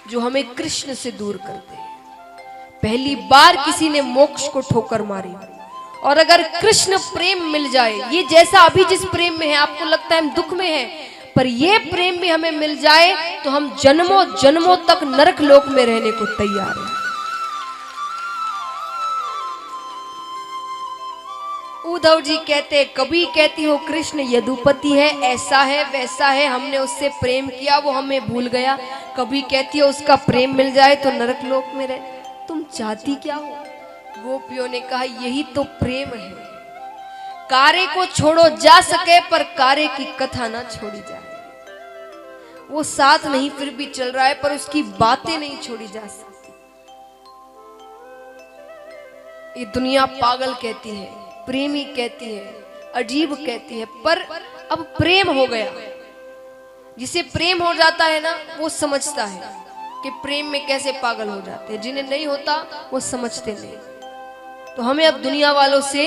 Speaker 1: जो हमें कृष्ण से दूर करते हैं। पहली बार किसी ने मोक्ष को ठोकर मारी। और अगर कृष्ण प्रेम मिल जाए, ये जैसा अभी जिस प्रेम में है आपको लगता है हम दुख में हैं, पर ये प्रेम भी हमें मिल जाए तो हम जन्मों जन्मों तक नरक लोक में रहने को तैयार हैं। उद्धव जी कहते, कभी कहती हो कृष्ण यदुपति है, ऐसा है वैसा है, हमने उससे प्रेम किया वो हमें भूल गया। कभी कहती हो उसका प्रेम मिल जाए तो नरक लोक में रहे। तुम चाहती क्या हो? गोपियों ने कहा यही तो प्रेम है। कार्य को छोड़ो जा सके पर कार्य की कथा ना छोड़ी जाए। वो साथ नहीं फिर भी चल रहा है पर उसकी बातें नहीं छोड़ी जा सकती। ये दुनिया पागल कहती है, प्रेमी कहती है, अजीब कहती है, पर अब प्रेम हो गया। जिसे प्रेम हो जाता है ना वो समझता है कि प्रेम में कैसे पागल हो जाते हैं। जिन्हें नहीं होता वो समझते नहीं। तो हमें अब दुनिया वालों से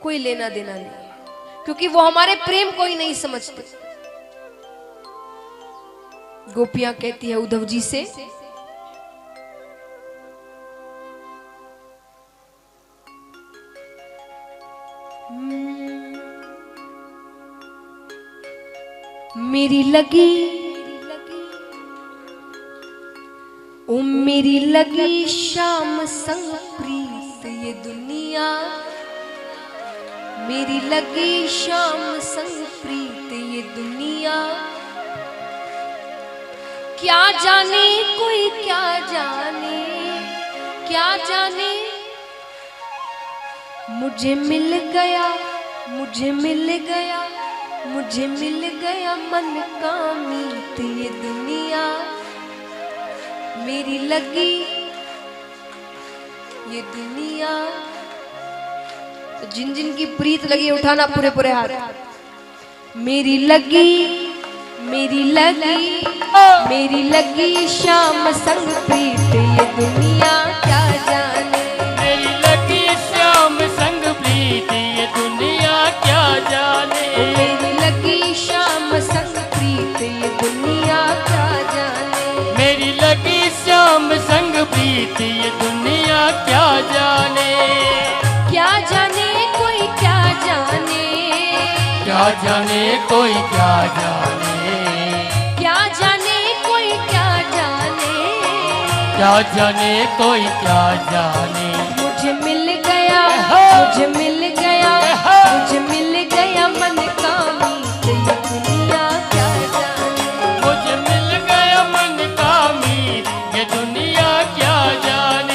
Speaker 1: कोई लेना देना नहीं है, क्योंकि वो हमारे प्रेम को ही नहीं समझते। गोपियां कहती है उद्धव जी से, मेरी लगी ओ मेरी लगी शाम संग प्रीत ये दुनिया, मेरी लगी शाम संग प्रीत ये दुनिया। क्या जाने कोई क्या जाने, क्या जाने मुझे मिल गया, मुझे मिल गया, मुझे मिल गया मन का मीत ये दुनिया। मेरी लगी ये दुनिया। तो जिन जिन की प्रीत लगी उठाना पूरे पूरे हाथ। मेरी लगी, मेरी लगी, मेरी लगी शाम संग प्रीत ये दुनिया। क्या जाने
Speaker 2: मेरी लगी शाम संग प्रीत ये दुनिया। क्या जाने
Speaker 1: मेरी लगी शाम संग प्रीत ये दुनिया। क्या जाने
Speaker 2: मेरी लगी शाम संग प्रीत ये दुनिया। क्या जाने
Speaker 1: क्या जाने कोई क्या जाने,
Speaker 2: क्या जाने कोई क्या जाने,
Speaker 1: क्या जाने कोई क्या जाने,
Speaker 2: क्या जाने कोई क्या जाने।
Speaker 1: मुझे मिल गया, मुझे मिल गया, मुझे मिल गया मन का मीत ये दुनिया। क्या जाने
Speaker 2: मुझे मिल गया मन का मीत ये दुनिया। क्या जाने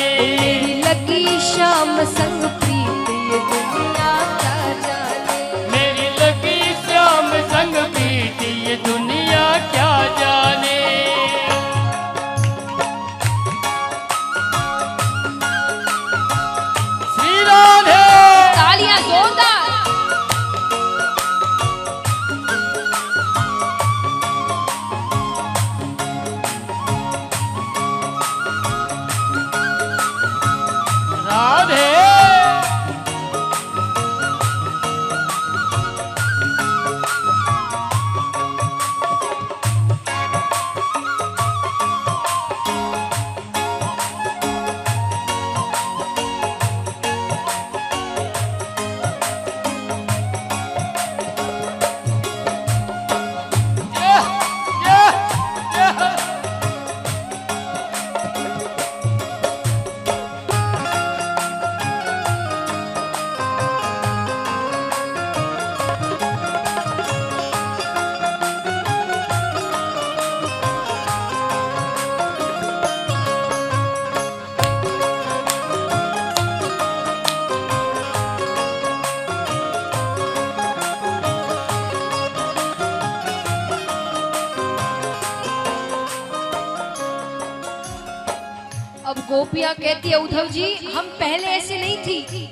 Speaker 1: अब गोपियां कहती है उद्धव जी हम पहले ऐसे नहीं थी,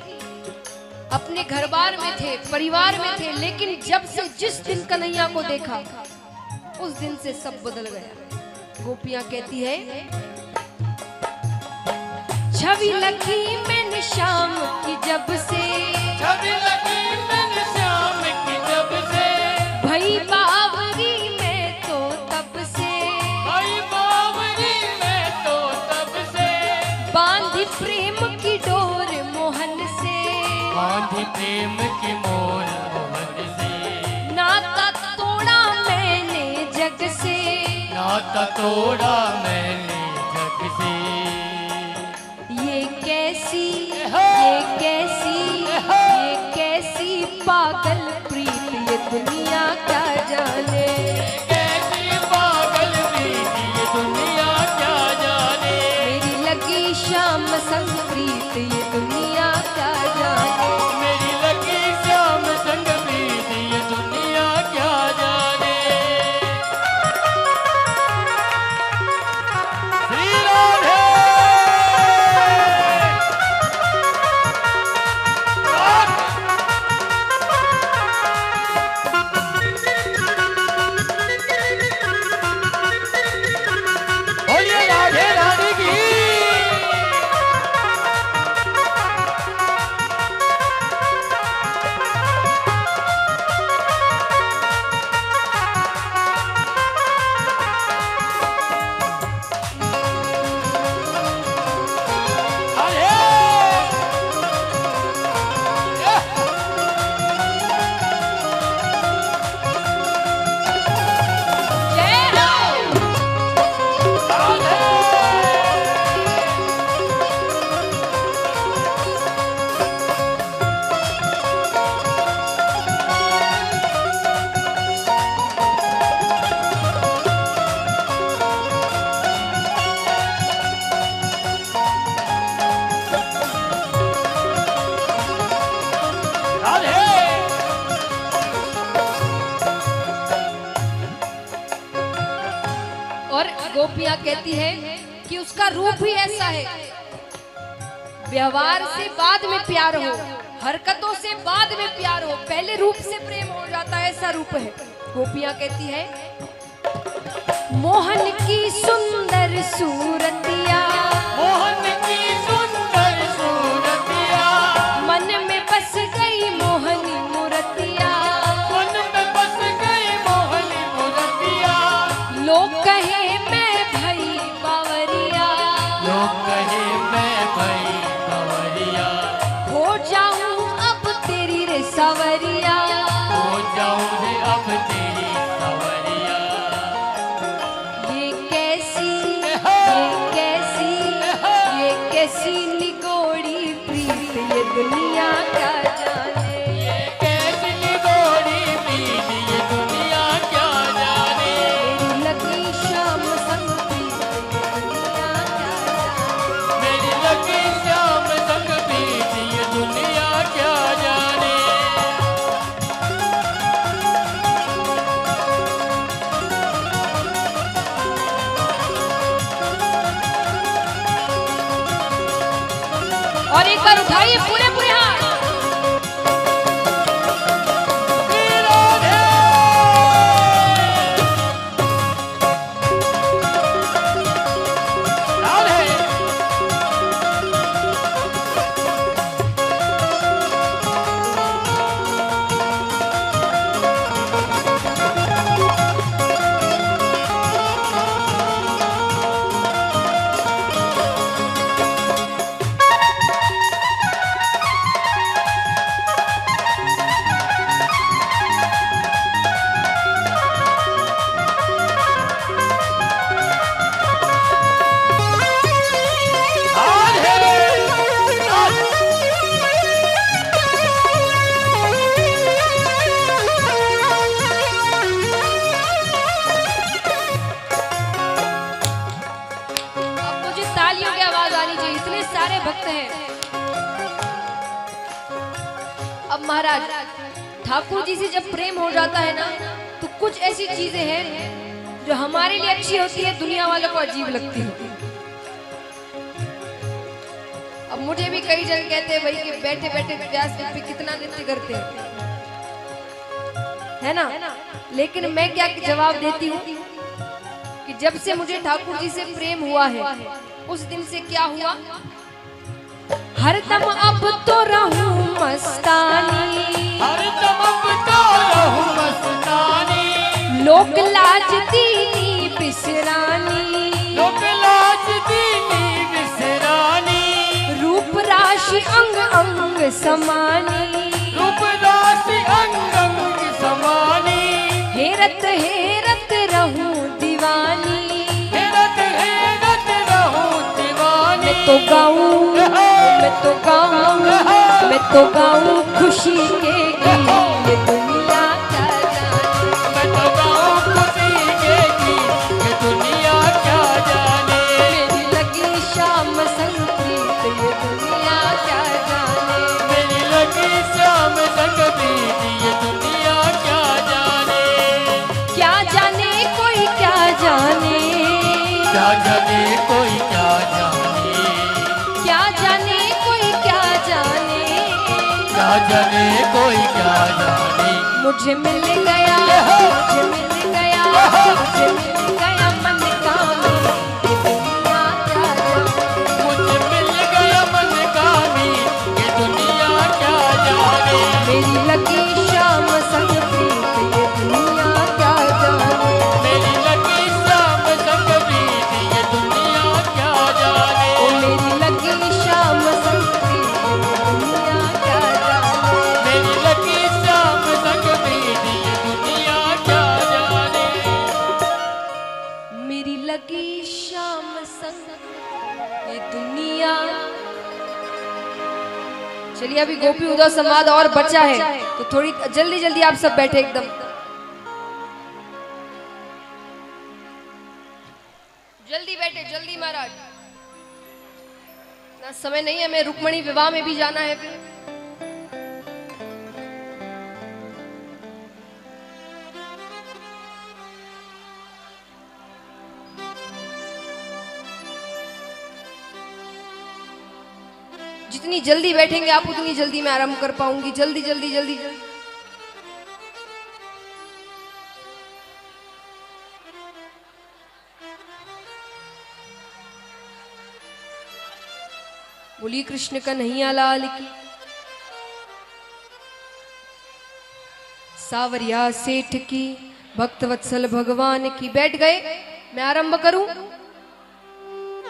Speaker 1: अपने घर बार में थे, परिवार में थे, लेकिन जब से जिस दिन कन्हैया को देखा उस दिन से सब बदल गया। गोपियां कहती है छवि लगी मैंने शाम की जब से,
Speaker 2: छवि लगी मैंने शाम की जब से,
Speaker 1: भई बावरी में तो तब से,
Speaker 2: भाई बावरी में तो तब से,
Speaker 1: बांधी प्रेम की डोर मोहन से,
Speaker 2: बांधी प्रेम की मोर मोहन से,
Speaker 1: नाता तोड़ा मैंने जग से,
Speaker 2: नाता तोड़ा मैंने जग से।
Speaker 1: ये कैसी पागल प्रीत ये दुनिया क्या जाने,
Speaker 2: कैसी पागल प्रीत ये दुनिया क्या जाने,
Speaker 1: मेरी लगी शाम संग प्रीत ये दुनिया क्या जाने,
Speaker 2: मेरी लगी श्याम संग प्रीत ये दुनिया क्या जाने। श्री राधे बोलिए राधे रानी की।
Speaker 1: जय हो। और गोपियां कहती है कि उसका रूप ही ऐसा है, व्यवहार से बाद में प्यार हो, हरकतों से बाद में प्यार हो, पहले रूप से प्रेम हो जाता है, ऐसा रूप है। गोपियां कहती है मोहन की सुंदर सूरतिया,
Speaker 2: मोहन की सुंदर सूरतिया,
Speaker 1: मन में बस गई मोहनी मूर्तिया,
Speaker 2: मन में बस गई मोहनी मूर्तिया,
Speaker 1: लोग कहे मैं भई बावरिया,
Speaker 2: लोग कहे मैं भई बावरिया,
Speaker 1: हो जाऊं अब तेरी रे सवरिया,
Speaker 2: हो जाऊं रे अब तेरी सवरिया।
Speaker 1: ये कैसी निगोड़ी प्रीत ये दुनिया क्या जाने,
Speaker 2: ये कैसी निगोड़ी प्रीत ये दुनिया क्या जाने,
Speaker 1: मेरी लगी शाम संग प्रीत ये दुनिया क्या जाने,
Speaker 2: मेरी लगी श्याम संग प्रीत ये दुनिया क्या जाने।
Speaker 1: और एक बार उठाइए पूरे पूरे हाथ।
Speaker 2: श्री राधे राधे
Speaker 1: भक्त हैं। अब महाराज ठाकुर जी से जब प्रेम हो जाता है ना, तो कुछ ऐसी चीजें हैं जो हमारे लिए अच्छी होती है, दुनिया वालों को अजीब लगती है। अब मुझे भी कई जन कहते हैं भाई कि बैठे बैठे व्यास पे कितना नृत्य करते हैं, है ना। लेकिन मैं क्या जवाब देती हूँ कि जब से मुझे ठाकुर जी से प्रेम हुआ है उस दिन से क्या हुआ, हरदम अब तो रहूं मस्तानी,
Speaker 2: हरदम अब तो रहूं मस्तानी,
Speaker 1: लोक लाज दीनी बिसरानी,
Speaker 2: लोक लाज दीनी बिसरानी,
Speaker 1: रूप राशि अंग अंग समानी,
Speaker 2: रूप राशि अंग अंग समानी,
Speaker 1: हेरत हेरत रहूं दीवानी,
Speaker 2: हेरत हेरत रहूं दीवानी।
Speaker 1: मैं तो गाऊं मैं तो गाऊं खुशी के गीत, ये दुनिया क्या जाने,
Speaker 2: मैं तो गाऊं खुशी के गीत, ये दुनिया क्या जाने।
Speaker 1: मेरी लगी शाम संग प्रीत, ये दुनिया क्या जाने,
Speaker 2: मेरी लगी शाम संग प्रीत, ये दुनिया क्या जाने।
Speaker 1: क्या जाने कोई क्या जाने,
Speaker 2: क्या जाने कोई क्या जाने,
Speaker 1: क्या जाने कोई क्या जाने,
Speaker 2: क्या जाने कोई क्या जाने।
Speaker 1: मुझे मिल गया, मुझे मिल गया, मुझे मिल गया मन का मीत, ये दुनिया क्या जाने,
Speaker 2: मुझे मिल गया मन का मीत, ये दुनिया क्या जाने।
Speaker 1: मेरी लगी शाम संग प्रीत, ये दुनिया क्या जाने,
Speaker 2: मेरी लगी शाम संग प्रीत, ये दुनिया क्या जाने।
Speaker 1: ओ मेरी लगी शाम संग प्रीत, ये दुनिया क्या जाने,
Speaker 2: मेरी लगी शाम संग प्रीत, ये दुनिया क्या जाने।
Speaker 1: मेरी लगी शाम संग ये दुनिया। चलिए अभी गोपी उदय संवाद और बचा है तो थोड़ी जल्दी जल्दी आप सब बैठे एकदम जल्दी बैठे, जल्दी महाराज, ना समय नहीं है, हमें रुक्मणी विवाह में भी जाना है फिर। जितनी जल्दी बैठेंगे आप उतनी जल्दी मैं आराम कर पाऊंगी। जल्दी जल्दी जल्दी जल्दी। बोलिए कृष्ण कन्हैया लाल की। सावरिया सेठ की, भक्तवत्सल भगवान की। बैठ गए, मैं आरंभ करूं?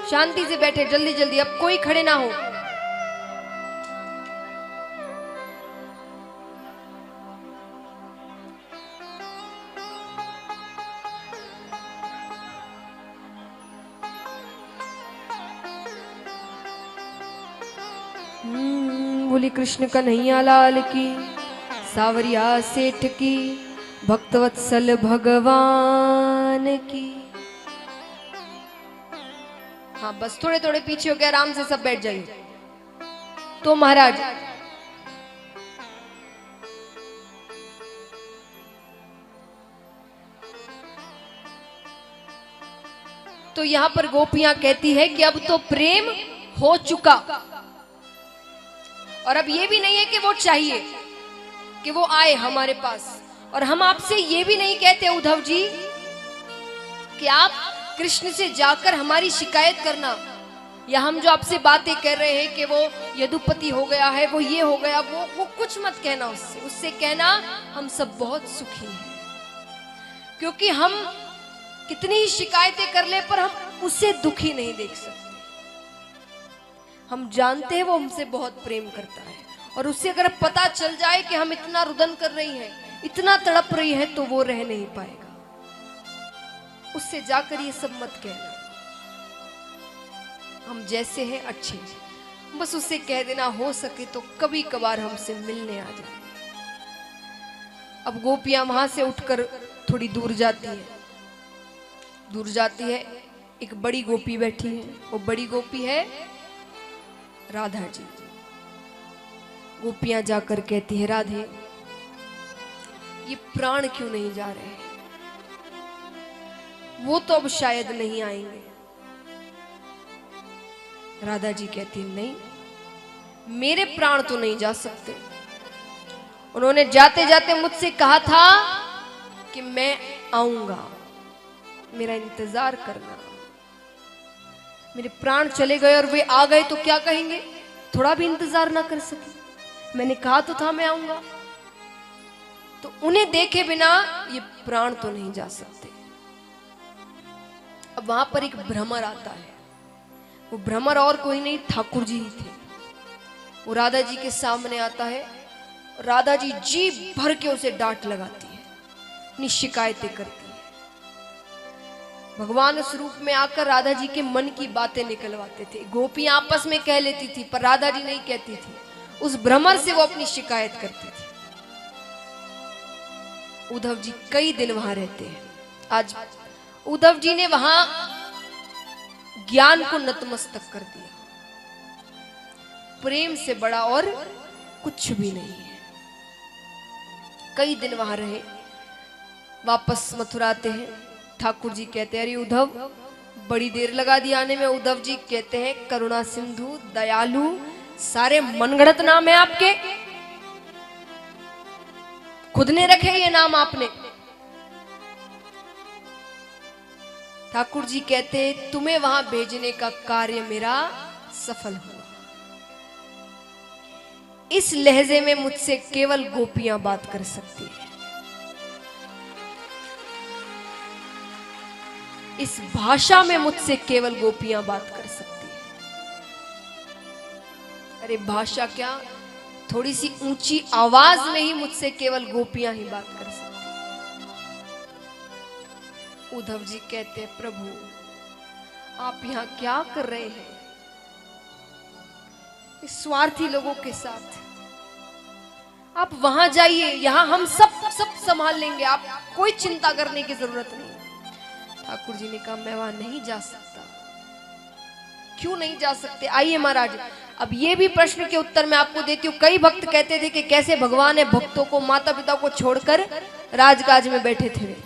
Speaker 1: शांति से बैठे, जल्दी जल्दी, अब कोई खड़े ना हो। बोली कृष्ण कन्हैया लाल की। सावरिया सेठ की, भक्तवत्सल भगवान की। हाँ बस थोड़े थोड़े पीछे हो गए, आराम से सब बैठ जाइए। तो महाराज तो यहां पर गोपियां कहती है कि अब तो प्रेम हो चुका और अब ये भी नहीं है कि वो चाहिए कि वो आए हमारे पास। और हम आपसे ये भी नहीं कहते उद्धव जी कि आप कृष्ण से जाकर हमारी शिकायत करना, या हम जो आपसे बातें कर रहे हैं कि वो यदुपति हो गया है, वो ये हो गया, वो कुछ मत कहना उससे। उससे कहना हम सब बहुत सुखी हैं, क्योंकि हम कितनी ही शिकायतें कर ले पर हम उसे दुखी नहीं देख सकते। हम जानते हैं वो हमसे बहुत प्रेम करता है, और उससे अगर पता चल जाए कि हम इतना रुदन कर रही हैं, इतना तड़प रही है, तो वो रह नहीं पाएगा। उससे जाकर ये सब मत कहना, हम जैसे हैं अच्छे हैं, बस उससे कह देना हो सके तो कभी कभार हमसे मिलने आ जाए। अब गोपियां वहां से उठकर थोड़ी दूर जाती है। दूर जाती है, एक बड़ी गोपी बैठी है, वो बड़ी गोपी है राधा जी। गोपियां जाकर कहती है, राधे ये प्राण क्यों नहीं जा रहे हैं? वो तो अब शायद नहीं आएंगे। राधा जी कहती है, नहीं मेरे प्राण तो नहीं जा सकते। उन्होंने जाते जाते मुझसे कहा था कि मैं आऊंगा, मेरा इंतजार करना। मेरे प्राण चले गए और वे आ गए तो क्या कहेंगे, थोड़ा भी इंतजार ना कर सके। मैंने कहा तो था मैं आऊंगा। तो उन्हें देखे बिना ये प्राण तो नहीं जा सकते। अब वहां पर एक भ्रमर आता है। वो भ्रमर और कोई नहीं, ठाकुर जी ही थे। वो राधा जी के सामने आता है। राधा जी जी भर के उसे डांट लगाती है, अपनी शिकायतें करती है। भगवान उस रूप में आकर राधा जी के मन की बातें निकलवाते थे। गोपियां आपस में कह लेती थी पर राधा जी नहीं कहती थी। उस भ्रमर से वो अपनी शिकायत करती थी। उद्धव जी कई दिन वहां रहते हैं। आज उद्धव जी ने वहां ज्ञान को नतमस्तक कर दिया। प्रेम से बड़ा और कुछ भी नहीं है। कई दिन वहां रहे, वापस मथुरा आते हैं। ठाकुर जी कहते हैं अरे उद्धव बड़ी देर लगा दी आने में। उद्धव जी कहते हैं करुणा सिंधु, दयालु, सारे मनगढ़ंत नाम है आपके, खुद ने रखे ये नाम आपने। ठाकुर जी कहते तुम्हें वहां भेजने का कार्य मेरा सफल हुआ। इस लहजे में मुझसे केवल गोपियां बात कर सकती है। इस भाषा में मुझसे केवल गोपियां बात कर सकती है। अरे भाषा क्या, थोड़ी सी ऊंची आवाज में ही मुझसे केवल गोपियां ही बात कर सकती है। उद्धव जी कहते हैं प्रभु आप यहां क्या कर रहे हैं इस स्वार्थी लोगों के साथ? आप वहां जाइए, यहां हम सब संभाल लेंगे, आप कोई चिंता करने की जरूरत नहीं। ठाकुर जी ने कहा मैं वहां नहीं जा सकता। क्यों नहीं जा सकते? आइए महाराज, अब ये भी प्रश्न के उत्तर मैं आपको देती हूँ। कई भक्त कहते थे कि कैसे भगवान है भक्तों को, माता पिता को छोड़कर राजकाज में बैठे थे। वे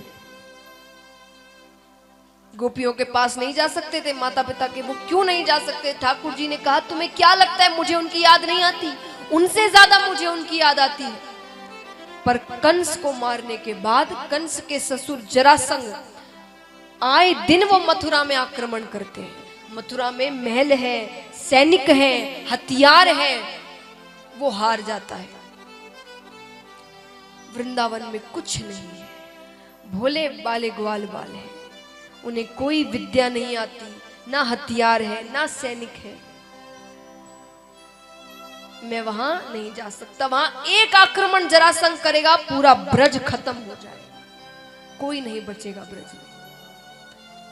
Speaker 1: गोपियों के पास नहीं जा सकते थे, माता पिता के, वो क्यों नहीं जा सकते? ठाकुर जी ने कहा तुम्हें क्या लगता है मुझे उनकी याद नहीं आती? उनसे ज्यादा मुझे उनकी याद आती है। पर कंस को मारने के बाद कंस के ससुर जरासंध आए दिन वो मथुरा में आक्रमण करते हैं। मथुरा में महल है, सैनिक है, हथियार है, वो हार जाता है। वृंदावन में कुछ नहीं है, भोले बाले ग्वाल बाल है, उन्हें कोई विद्या नहीं आती, ना हथियार है ना सैनिक है। मैं वहां नहीं जा सकता। वहां एक आक्रमण जरासंध करेगा पूरा ब्रज खत्म हो जाएगा, कोई नहीं बचेगा ब्रज में।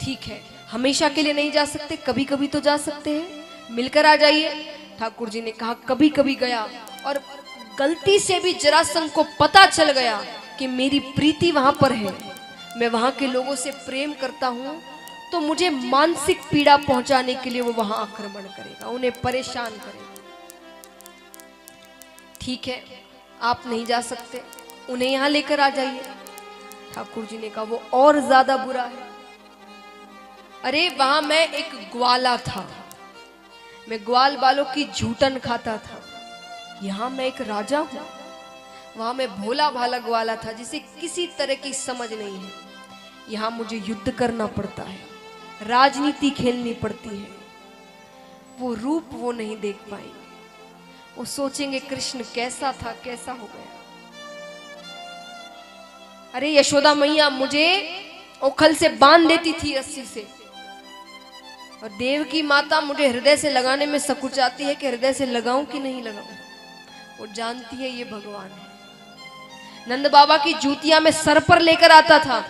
Speaker 1: ठीक है हमेशा के लिए नहीं जा सकते, कभी कभी तो जा सकते हैं, मिलकर आ जाइए। ठाकुर जी ने कहा कभी कभी गया और गलती से भी जरासंध को पता चल गया कि मेरी प्रीति वहां पर है, मैं वहां के लोगों से प्रेम करता हूं, तो मुझे मानसिक पीड़ा पहुंचाने के लिए वो वहां आक्रमण करेगा, उन्हें परेशान करेगा। ठीक है आप नहीं जा सकते, उन्हें यहां लेकर आ जाइए। ठाकुर जी ने कहा वो और ज्यादा बुरा है। अरे वहां मैं एक ग्वाला था, मैं ग्वाल बालों की झूठन खाता था। यहां मैं एक राजा हूं। वहां मैं भोला भाला ग्वाला था जिसे किसी तरह की समझ नहीं है। यहां मुझे युद्ध करना पड़ता है, राजनीति खेलनी पड़ती है। वो रूप वो नहीं देख पाएंगे, वो सोचेंगे कृष्ण कैसा था कैसा हो गया। अरे यशोदा मैया मुझे ओखल से बांध देती थी रस्सी से, और देव की माता मुझे हृदय से लगाने में सकुचाती है कि हृदय से लगाऊं कि नहीं लगाऊं। वो जानती है ये भगवान है। नंद बाबा की जूतियां में सर पर लेकर आता था,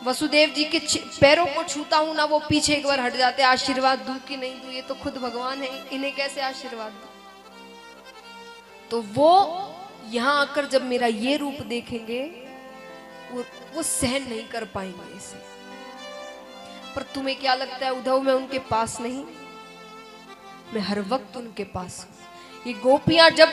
Speaker 1: वसुदेव जी के पैरों को छूता हूं ना, वो पीछे एक बार हट जाते, आशीर्वाद दूं कि नहीं दूं, ये तो खुद भगवान है, इन्हें कैसे आशीर्वाद दूं। तो वो यहां आकर जब मेरा ये रूप देखेंगे वो सहन नहीं कर पाएंगे इसे। पर तुम्हें क्या लगता है उद्धव मैं उनके पास नहीं? मैं हर वक्त उनके पास हूं। ये गोपियां जब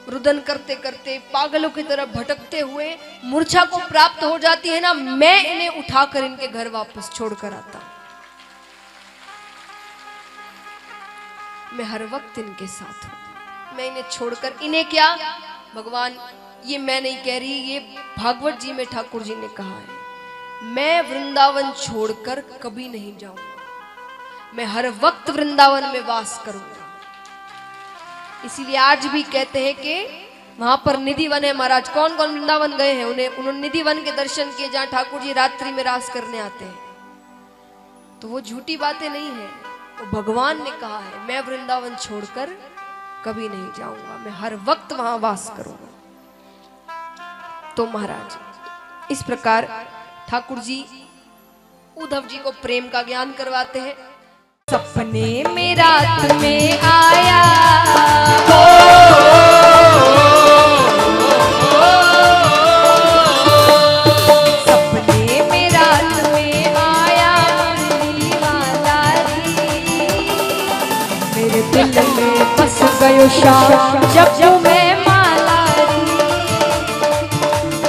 Speaker 1: रुदन करते करते पागलों की तरह भटकते हुए मूर्छा को प्राप्त हो जाती है ना, मैं इन्हें उठाकर इनके घर वापस छोड़कर आता हूं। मैं हर वक्त इनके साथ हूं। मैं इन्हें छोड़कर इन्हें क्या भगवान, ये मैं नहीं कह रही, ये भागवत जी में ठाकुर जी ने कहा है, मैं वृंदावन छोड़कर कभी नहीं जाऊंगा, मैं हर वक्त वृंदावन में वास करूंगा। इसीलिए आज भी कहते हैं कि वहां पर निधि वन है महाराज। कौन कौन वृंदावन गए हैं, उन्होंने निधि वन के दर्शन किए जहां ठाकुर जी रात्रि में रास करने आते हैं। तो वो झूठी बातें नहीं है, वो भगवान ने कहा है मैं वृंदावन छोड़कर कभी नहीं जाऊंगा, मैं हर वक्त वहां वास करूंगा। तो महाराज इस प्रकार ठाकुर जी उद्धव जी को प्रेम का ज्ञान करवाते हैं। सपने में रात में आया, सपने में रात में आया मुरली वाला री, मेरे दिल में बस गयो श्याम जब मैं माला री,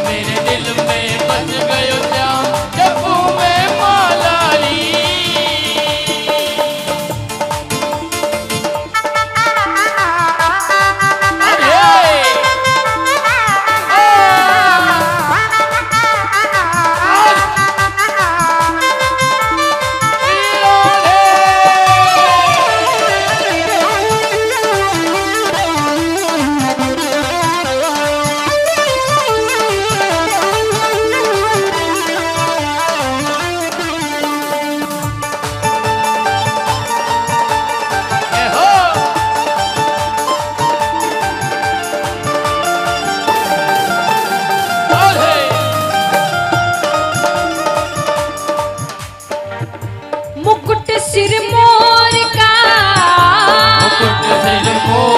Speaker 2: मेरे दिल में बस गयो श्याम जब मैं माला री।
Speaker 1: मुकुट सिर मोर का,
Speaker 2: मुकुट सिर मोर